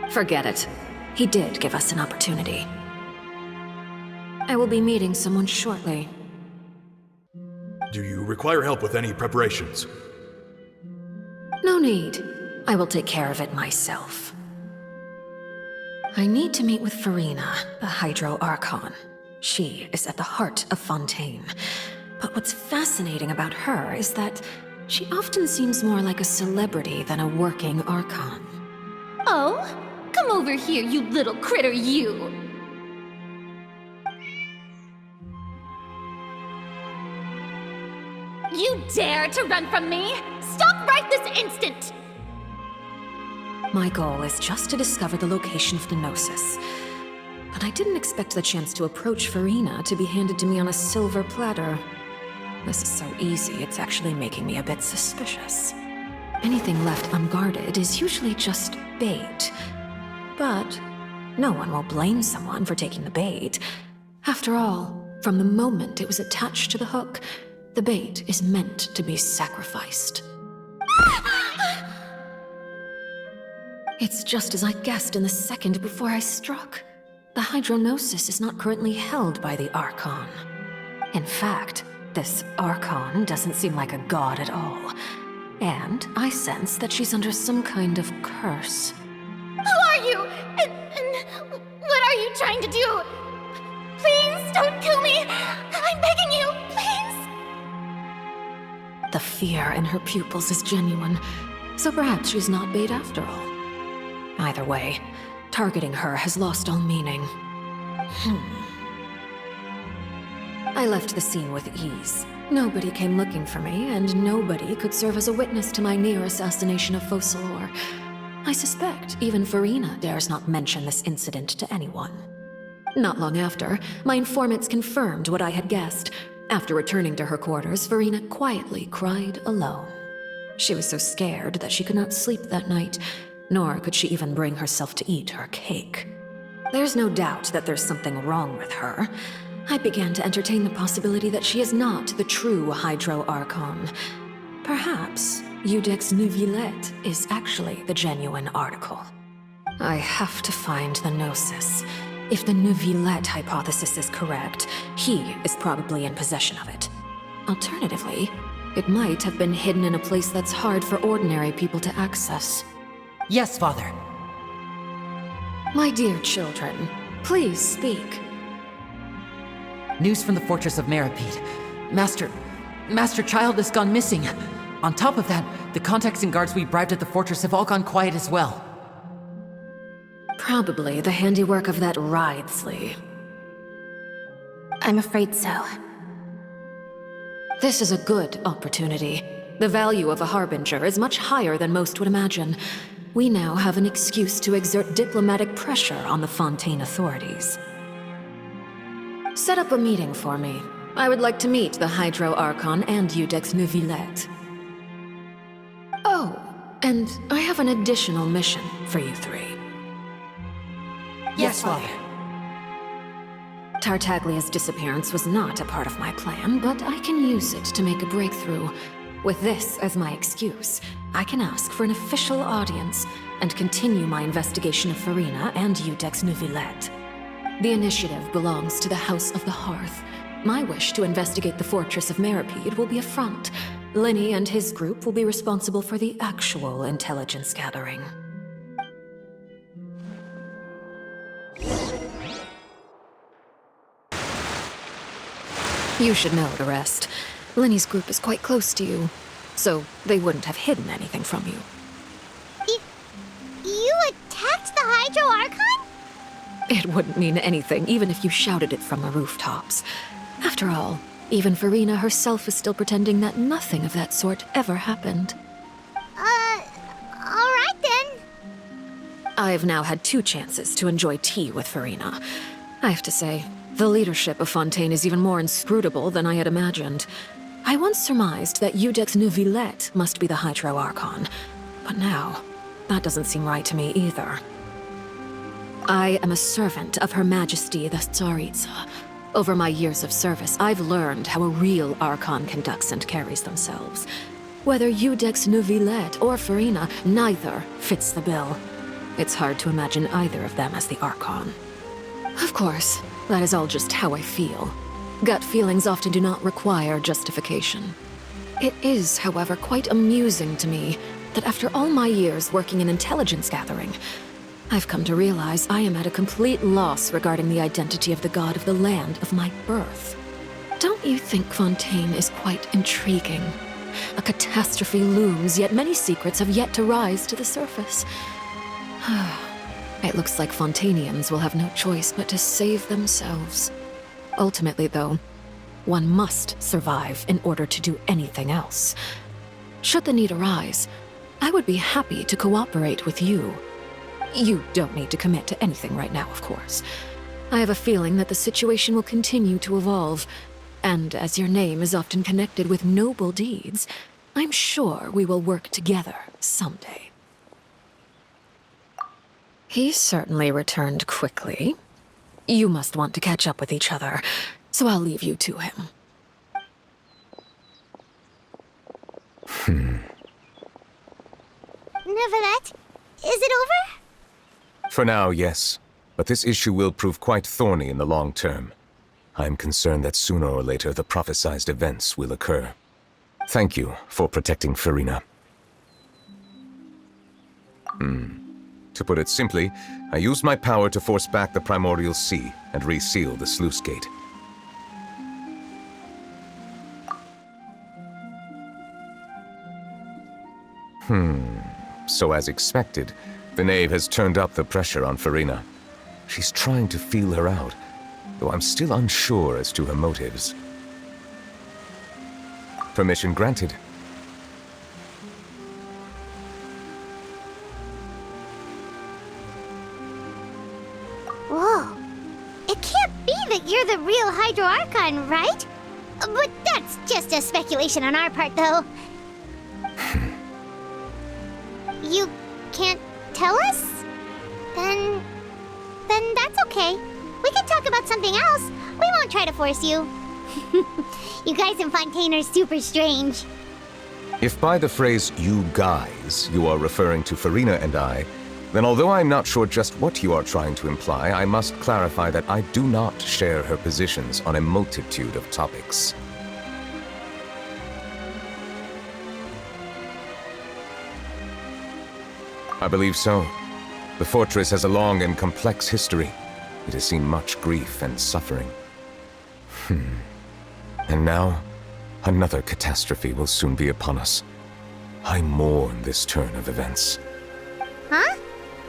Forget it. He did give us an opportunity. I will be meeting someone shortly. Do you require help with any preparations? No need. I will take care of it myself. I need to meet with Farina, the Hydro Archon. She is at the heart of Fontaine. But what's fascinating about her is that she often seems more like a celebrity than a working Archon. Oh? Come over here, you little critter, you! You dare to run from me? Stop right this instant! My goal is just to discover the location of the Gnosis. But I didn't expect the chance to approach Farina to be handed to me on a silver platter. This is so easy, it's actually making me a bit suspicious. Anything left unguarded is usually just bait. But no one will blame someone for taking the bait. After all, from the moment it was attached to the hook, the bait is meant to be sacrificed. It's just as I guessed in the second before I struck. the Hydronosis is not currently held by the Archon. In fact, this Archon doesn't seem like a god at all. And I sense that she's under some kind of curse. Who are you? And what are you trying to do? Please don't kill me! I'm begging you, please! The fear in her pupils is genuine, so perhaps she's not bait after all. Either way, targeting her has lost all meaning. I left the scene with ease. Nobody came looking for me, and nobody could serve as a witness to my near assassination of Focalor. I suspect even Farina dares not mention this incident to anyone. Not long after, my informants confirmed what I had guessed. After returning to her quarters, Farina quietly cried alone. She was so scared that she could not sleep that night, nor could she even bring herself to eat her cake. There's no doubt that there's something wrong with her. I began to entertain the possibility that she is not the true Hydro Archon. Perhaps G.I.X Neuvillette is actually the genuine article. I have to find the Gnosis. If the Neuvillette hypothesis is correct, he is probably in possession of it. Alternatively, it might have been hidden in a place that's hard for ordinary people to access. Yes, Father. My dear children, please speak. News from the Fortress of Meripede. Master Child has gone missing. On top of that, the contacts and guards we bribed at the fortress have all gone quiet as well. Probably the handiwork of that Wriothesley. I'm afraid so. This is a good opportunity. The value of a Harbinger is much higher than most would imagine. We now have an excuse to exert diplomatic pressure on the Fontaine authorities. Set up a meeting for me. I would like to meet the Hydro Archon and G.I.X Neuvillette. Oh, and I have an additional mission for you three. Yes, Father. Tartaglia's disappearance was not a part of my plan, but I can use it to make a breakthrough. With this as my excuse, I can ask for an official audience and continue my investigation of Farina and G.I.X Neuvillette. The initiative belongs to the House of the Hearth. My wish to investigate the Fortress of Meripede will be a front. Linny and his group will be responsible for the actual intelligence gathering. You should know the rest. Linny's group is quite close to you, so they wouldn't have hidden anything from you. You attacked the Hydro Archon? It wouldn't mean anything, even if you shouted it from the rooftops. After all, even Farina herself is still pretending that nothing of that sort ever happened. Alright then. I've now had 2 chances to enjoy tea with Farina. I have to say, the leadership of Fontaine is even more inscrutable than I had imagined. I once surmised that G.I.X Neuvillette must be the Hydro Archon, but now, that doesn't seem right to me either. I am a servant of Her Majesty the Tsaritsa. Over my years of service, I've learned how a real Archon conducts and carries themselves. Whether G.I.X Neuvillette or Farina, neither fits the bill. It's hard to imagine either of them as the Archon. Of course, that is all just how I feel. Gut feelings often do not require justification. It is, however, quite amusing to me that after all my years working in intelligence gathering, I've come to realize I am at a complete loss regarding the identity of the god of the land of my birth. Don't you think Fontaine is quite intriguing? A catastrophe looms, yet many secrets have yet to rise to the surface. It looks like Fontainians will have no choice but to save themselves. Ultimately, though, one must survive in order to do anything else. Should the need arise, I would be happy to cooperate with you. You don't need to commit to anything right now, of course. I have a feeling that the situation will continue to evolve, and as your name is often connected with noble deeds, I'm sure we will work together someday. He certainly returned quickly. You must want to catch up with each other, so I'll leave you to him. Neuvillette, is it over? For now, yes. but this issue will prove quite thorny in the long term. I'm concerned that sooner or later the prophesized events will occur. Thank you for protecting Farina. To put it simply, I used my power to force back the primordial sea and reseal the sluice gate. So as expected, the knave has turned up the pressure on Farina. She's trying to feel her out, though I'm still unsure as to her motives. Permission granted. Whoa. It can't be that you're the real Hydro Archon, right? But that's just a speculation on our part, though. You can't tell us? Then that's okay. We can talk about something else. We won't try to force you. You guys in Fontaine are super strange. If by the phrase, "you guys," you are referring to Farina and I, then although I'm not sure just what you are trying to imply, I must clarify that I do not share her positions on a multitude of topics. I believe so. The fortress has a long and complex history. It has seen much grief and suffering. And now, another catastrophe will soon be upon us. I mourn this turn of events. Huh?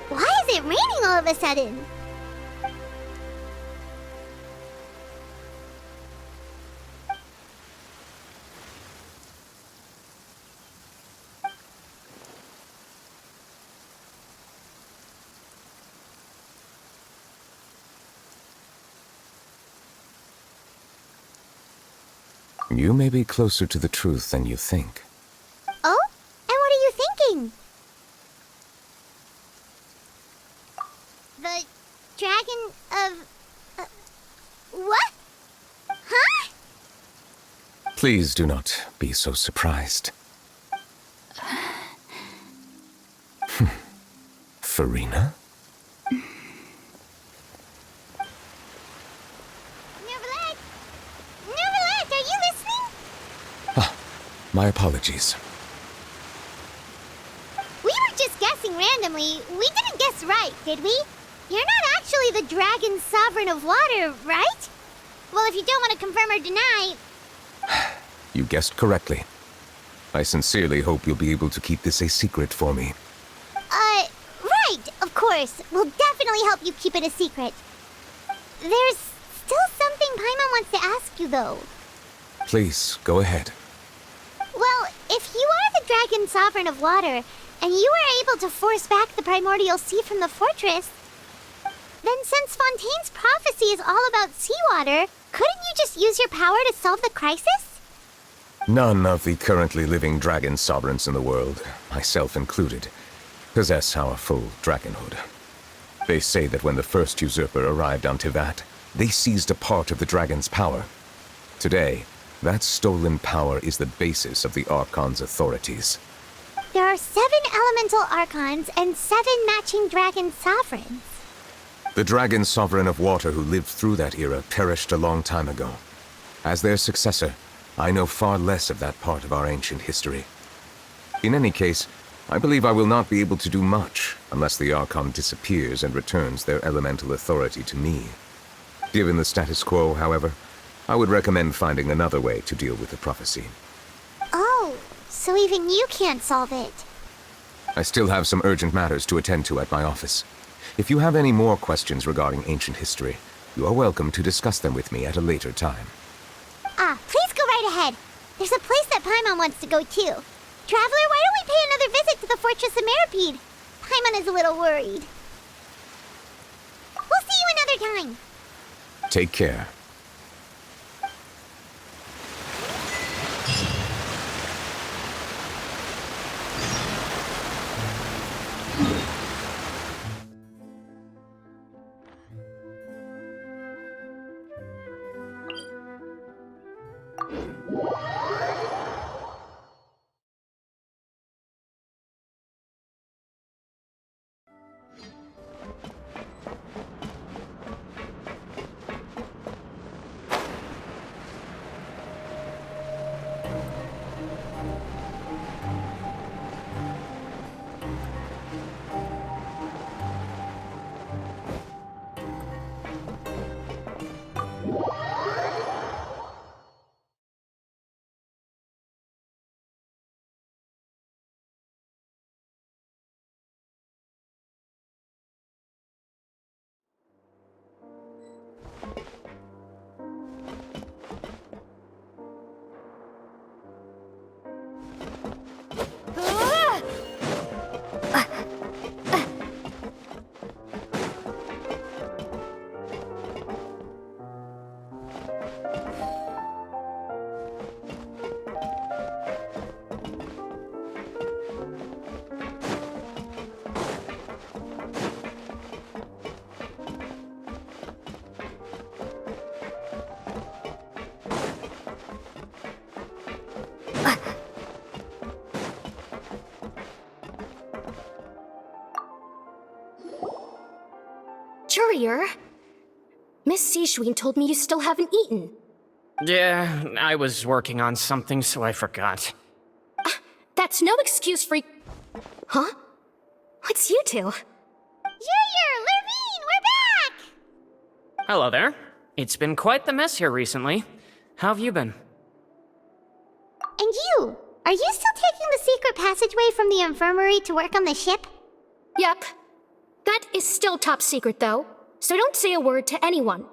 Why is it raining all of a sudden? You may be closer to the truth than you think. Oh? And what are you thinking? The dragon of... what? Huh? Please do not be so surprised. Farina? My apologies. We were just guessing randomly. We didn't guess right, did we? You're not actually the dragon sovereign of water, right? Well, if you don't want to confirm or deny... You guessed correctly. I sincerely hope you'll be able to keep this a secret for me. Right, of course. We'll definitely help you keep it a secret. There's still something Paimon wants to ask you, though. Please, go ahead. Well, if you are the dragon sovereign of water, and you were able to force back the primordial sea from the fortress, then since Fontaine's prophecy is all about seawater, couldn't you just use your power to solve the crisis? None of the currently living dragon sovereigns in the world, myself included, possess our full dragonhood. They say that when the first usurper arrived on Tivat, they seized a part of the dragon's power. Today, that stolen power is the basis of the Archon's authorities. There are 7 elemental Archons and 7 matching dragon sovereigns. The dragon sovereign of water who lived through that era perished a long time ago. As their successor, I know far less of that part of our ancient history. In any case, I believe I will not be able to do much unless the Archon disappears and returns their elemental authority to me. Given the status quo, however, I would recommend finding another way to deal with the prophecy. Oh, so even you can't solve it. I still have some urgent matters to attend to at my office. If you have any more questions regarding ancient history, you are welcome to discuss them with me at a later time. Please go right ahead. There's a place that Paimon wants to go too. Traveler, why don't we pay another visit to the Fortress of Meripede? Paimon is a little worried. We'll see you another time. Take care. Courier, Miss Sishwin told me you still haven't eaten. Yeah, I was working on something, so I forgot. That's no excuse for... Huh? What's you two? Junior! Lurvine! We're back! Hello there. It's been quite the mess here recently. How have you been? And you? Are you still taking the secret passageway from the infirmary to work on the ship? Yep. That is still top secret, though, so don't say a word to anyone.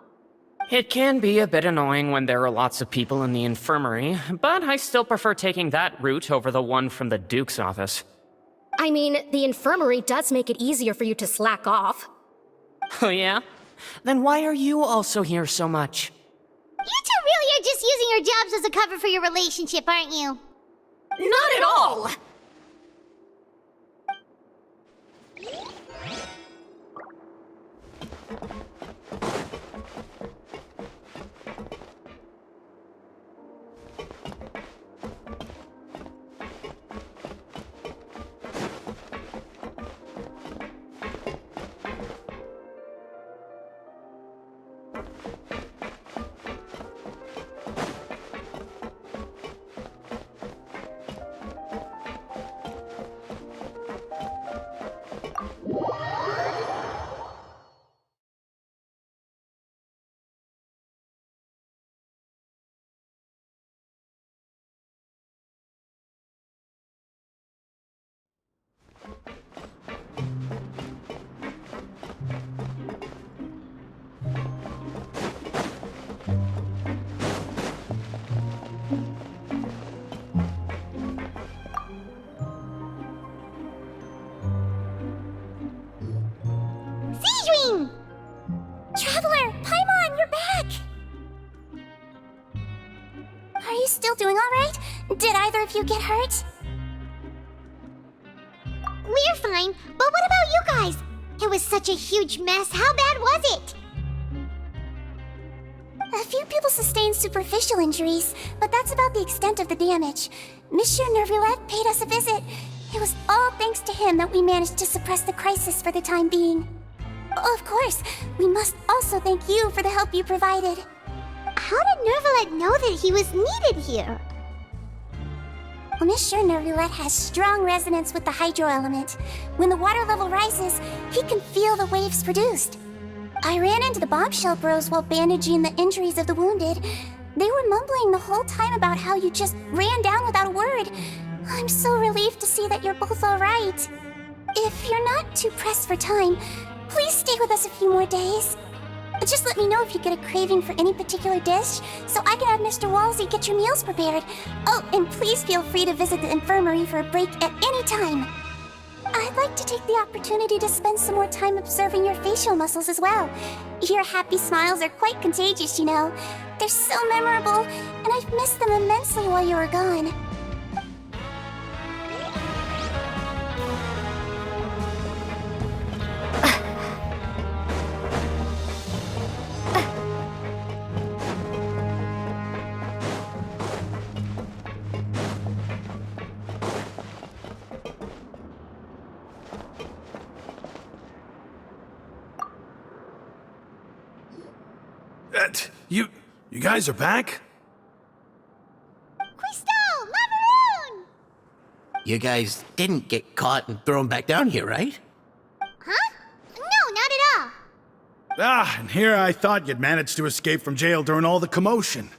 It can be a bit annoying when there are lots of people in the infirmary, but I still prefer taking that route over the one from the Duke's office. I mean, the infirmary does make it easier for you to slack off. Oh yeah? Then why are you also here so much? You two really are just using your jobs as a cover for your relationship, aren't you? Not at all! Traveler, Paimon, you're back! Are you still doing alright? Did either of you get hurt? We're fine, but what about you guys? It was such a huge mess. How bad was it? A few people sustained superficial injuries, but that's about the extent of the damage. Monsieur Nervulette paid us a visit. It was all thanks to him that we managed to suppress the crisis for the time being. Of course, we must also thank you for the help you provided. How did Nervulette know that he was needed here? Well, Monsieur Nervulette has strong resonance with the hydro element. When the water level rises, he can feel the waves produced. I ran into the bombshell bros while bandaging the injuries of the wounded. They were mumbling the whole time about how you just ran down without a word. I'm so relieved to see that you're both alright. If you're not too pressed for time, please stay with us a few more days. Just let me know if you get a craving for any particular dish, so I can have Mr. Walsey get your meals prepared. Oh, and please feel free to visit the infirmary for a break at any time. I'd like to take the opportunity to spend some more time observing your facial muscles as well. Your happy smiles are quite contagious, you know. They're so memorable, and I've missed them immensely while you were gone. You guys are back? Crystal! Laveroon! You guys didn't get caught and thrown back down here, right? Huh? No, not at all. Ah, and here I thought you'd managed to escape from jail during all the commotion.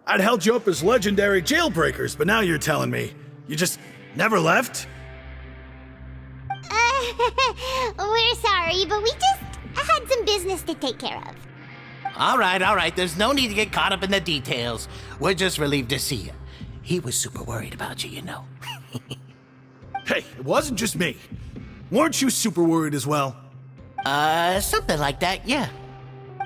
I'd held you up as legendary jailbreakers, but now you're telling me you just never left? We're sorry, but we just had some business to take care of. All right. There's no need to get caught up in the details. We're just relieved to see you. He was super worried about you, you know. Hey, it wasn't just me. Weren't you super worried as well? Something like that, yeah.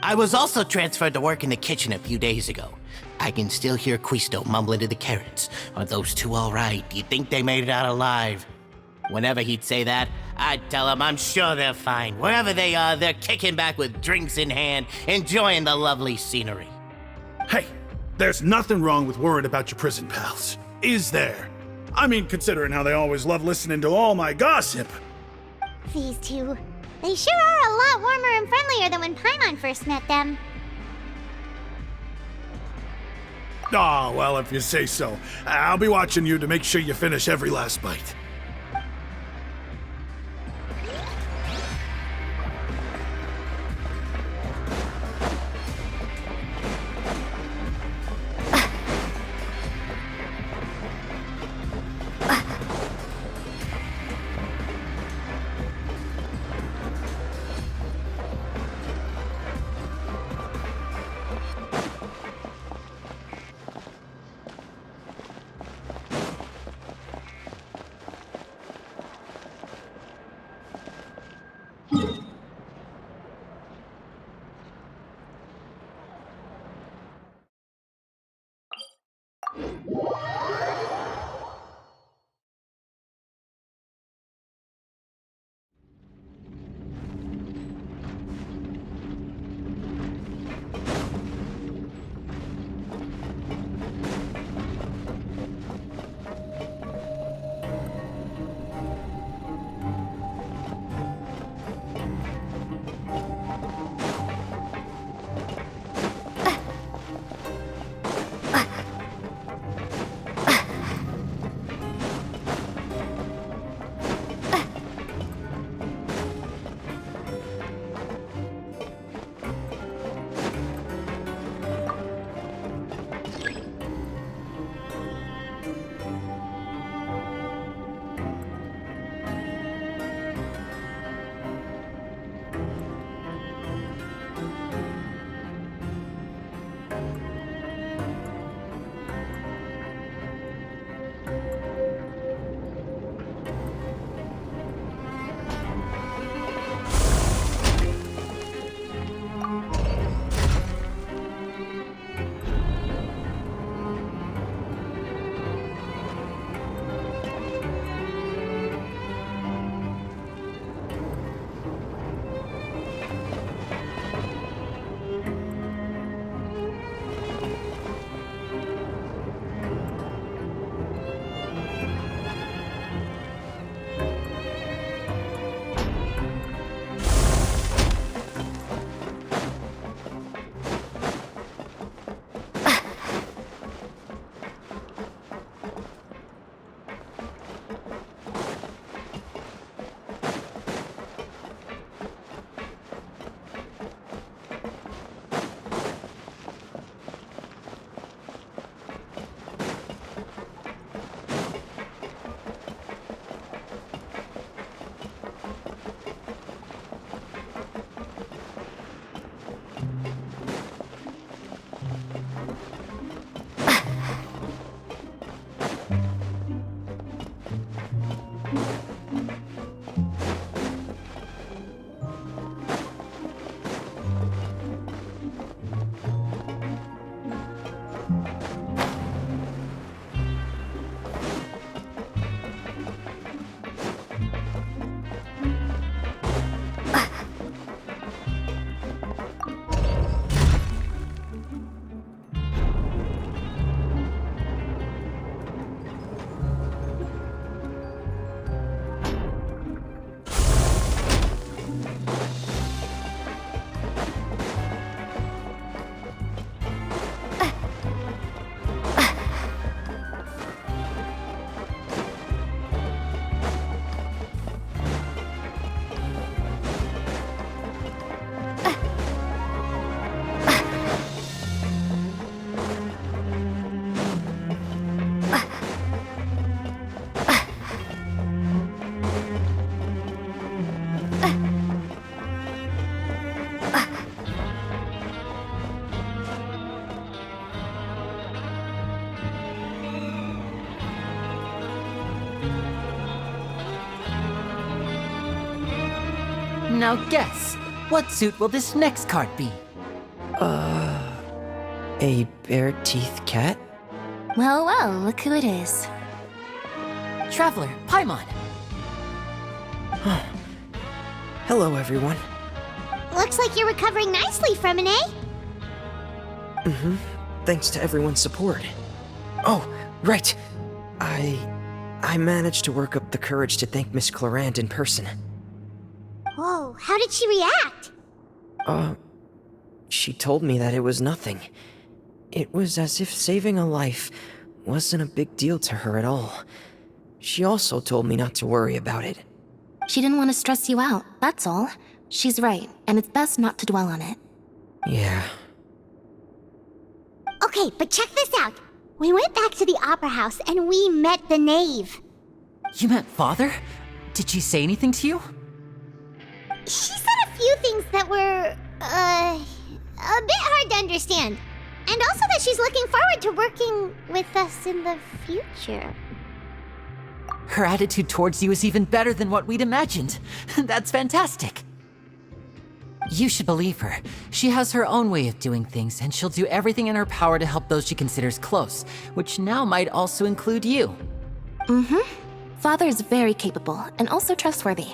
I was also transferred to work in the kitchen a few days ago. I can still hear Quisto mumbling to the carrots. Are those two all right? Do you think they made it out alive? Whenever he'd say that, I'd tell him I'm sure they're fine. Wherever they are, they're kicking back with drinks in hand, enjoying the lovely scenery. Hey, there's nothing wrong with worrying about your prison pals, is there? I mean, considering how they always love listening to all my gossip. These two, they sure are a lot warmer and friendlier than when Paimon first met them. Oh, well, if you say so. I'll be watching you to make sure you finish every last bite. Now guess, what suit will this next card be? A bare-teeth cat? Well, well, look who it is. Traveler, Paimon. Hello, everyone. Looks like you're recovering nicely from it, eh? Mm-hmm. Thanks to everyone's support. Oh, right. I managed to work up the courage to thank Miss Clarant in person. Whoa, how did she react? She told me that it was nothing. It was as if saving a life wasn't a big deal to her at all. She also told me not to worry about it. She didn't want to stress you out, that's all. She's right, and it's best not to dwell on it. Yeah. Okay, but check this out. We went back to the Opera House and we met the knave. You met Father? Did she say anything to you? She said a few things that were, a bit hard to understand. And also that she's looking forward to working with us in the future. Her attitude towards you is even better than what we'd imagined. That's fantastic. You should believe her. She has her own way of doing things, and she'll do everything in her power to help those she considers close, which now might also include you. Mm-hmm. Father is very capable, and also trustworthy.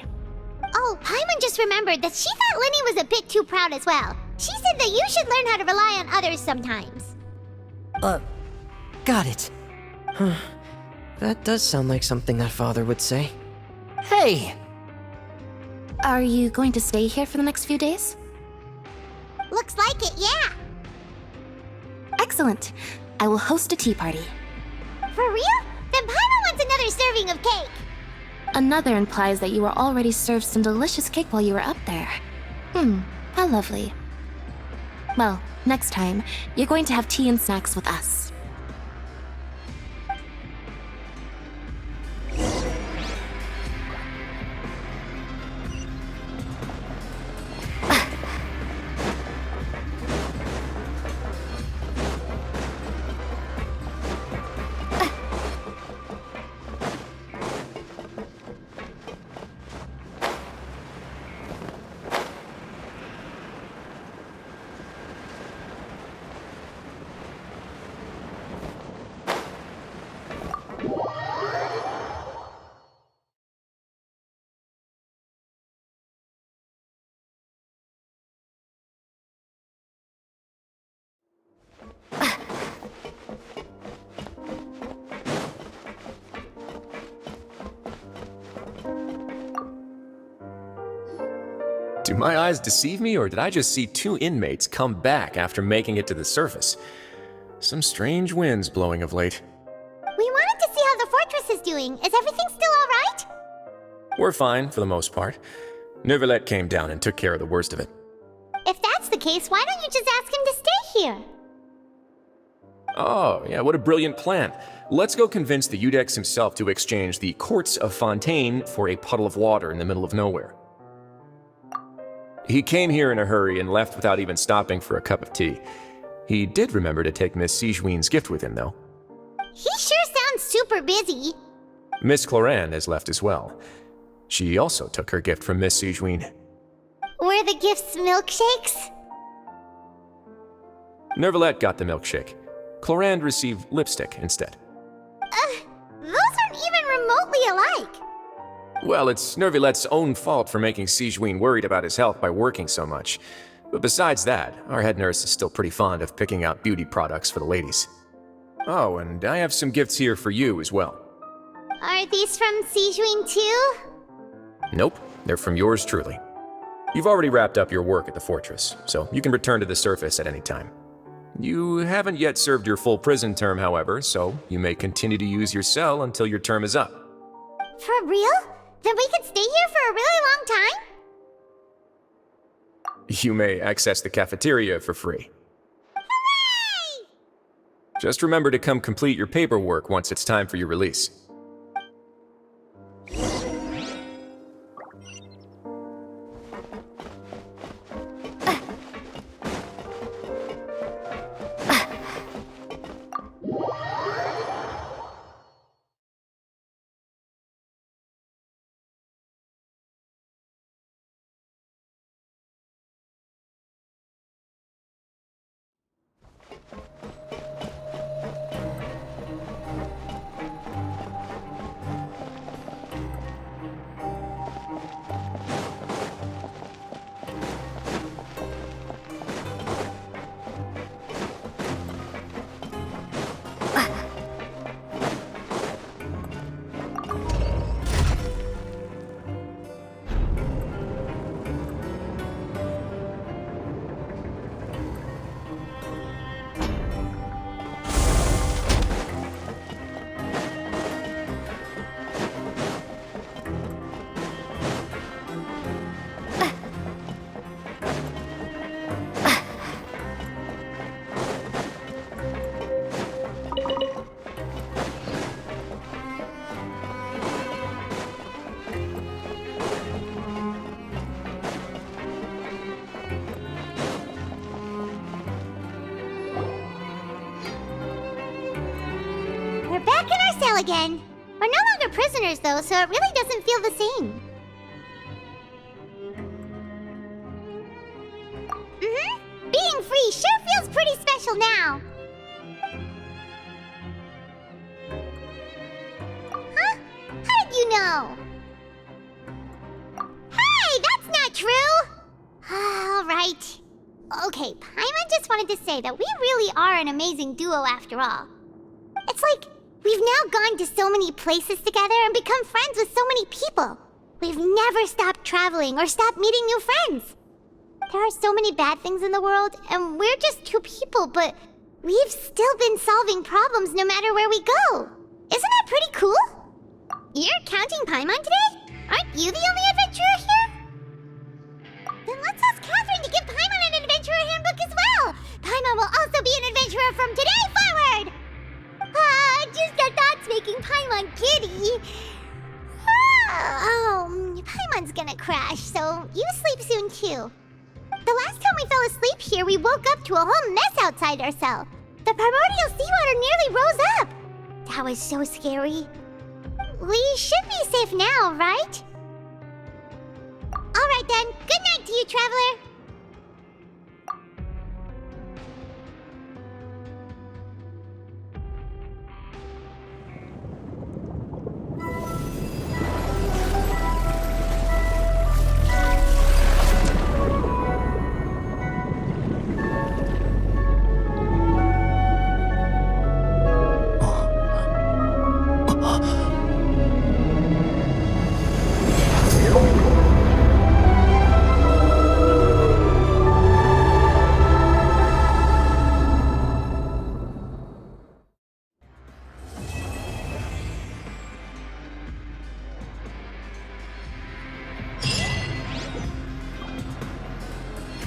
Oh, Paimon just remembered that she thought Lenny was a bit too proud as well. She said that you should learn how to rely on others sometimes. Got it. Huh. That does sound like something that Father would say. Hey! Are you going to stay here for the next few days? Looks like it, yeah. Excellent. I will host a tea party. For real? Then Paimon wants another serving of cake. Another implies that you were already served some delicious cake while you were up there. How lovely. Well, next time, you're going to have tea and snacks with us. Do my eyes deceive me, or did I just see two inmates come back after making it to the surface? Some strange winds blowing of late. We wanted to see how the fortress is doing. Is everything still alright? We're fine, for the most part. Neuvillette came down and took care of the worst of it. If that's the case, why don't you just ask him to stay here? Oh, yeah, what a brilliant plan. Let's go convince the G.I.X himself to exchange the courts of Fontaine for a puddle of water in the middle of nowhere. He came here in a hurry and left without even stopping for a cup of tea. He did remember to take Miss Sijuin's gift with him, though. He sure sounds super busy. Miss Clarant has left as well. She also took her gift from Miss Sijuin. Were the gifts milkshakes? Neuvillette got the milkshake. Clarant received lipstick instead. Those aren't even remotely alike. Well, it's Neuvillette's own fault for making Sijuin worried about his health by working so much. But besides that, our head nurse is still pretty fond of picking out beauty products for the ladies. Oh, and I have some gifts here for you as well. Are these from Sijuin too? Nope, they're from yours truly. You've already wrapped up your work at the fortress, so you can return to the surface at any time. You haven't yet served your full prison term, however, so you may continue to use your cell until your term is up. For real? Then we could stay here for a really long time? You may access the cafeteria for free. Hooray! Just remember to come complete your paperwork once it's time for your release. cell again. We're no longer prisoners, though, so it really doesn't feel the same. Being free sure feels pretty special now. Huh? How did you know? Hey, that's not true! Alright. Okay, Paimon just wanted to say that we really are an amazing duo after all. It's like we've now gone to so many places together and become friends with so many people. We've never stopped traveling or stopped meeting new friends. There are so many bad things in the world, and we're just two people, but we've still been solving problems no matter where we go. Isn't that pretty cool? You're counting Paimon today? Aren't you the only adventurer here? Then let's ask Catherine to give Paimon an adventurer handbook as well. Paimon will also be an adventurer from today forward. Just our thoughts making Paimon giddy. Paimon's gonna crash, so you sleep soon too. The last time we fell asleep here, we woke up to a whole mess outside our cell. The primordial seawater nearly rose up. That was so scary. We should be safe now, right? Alright then, good night to you, traveler.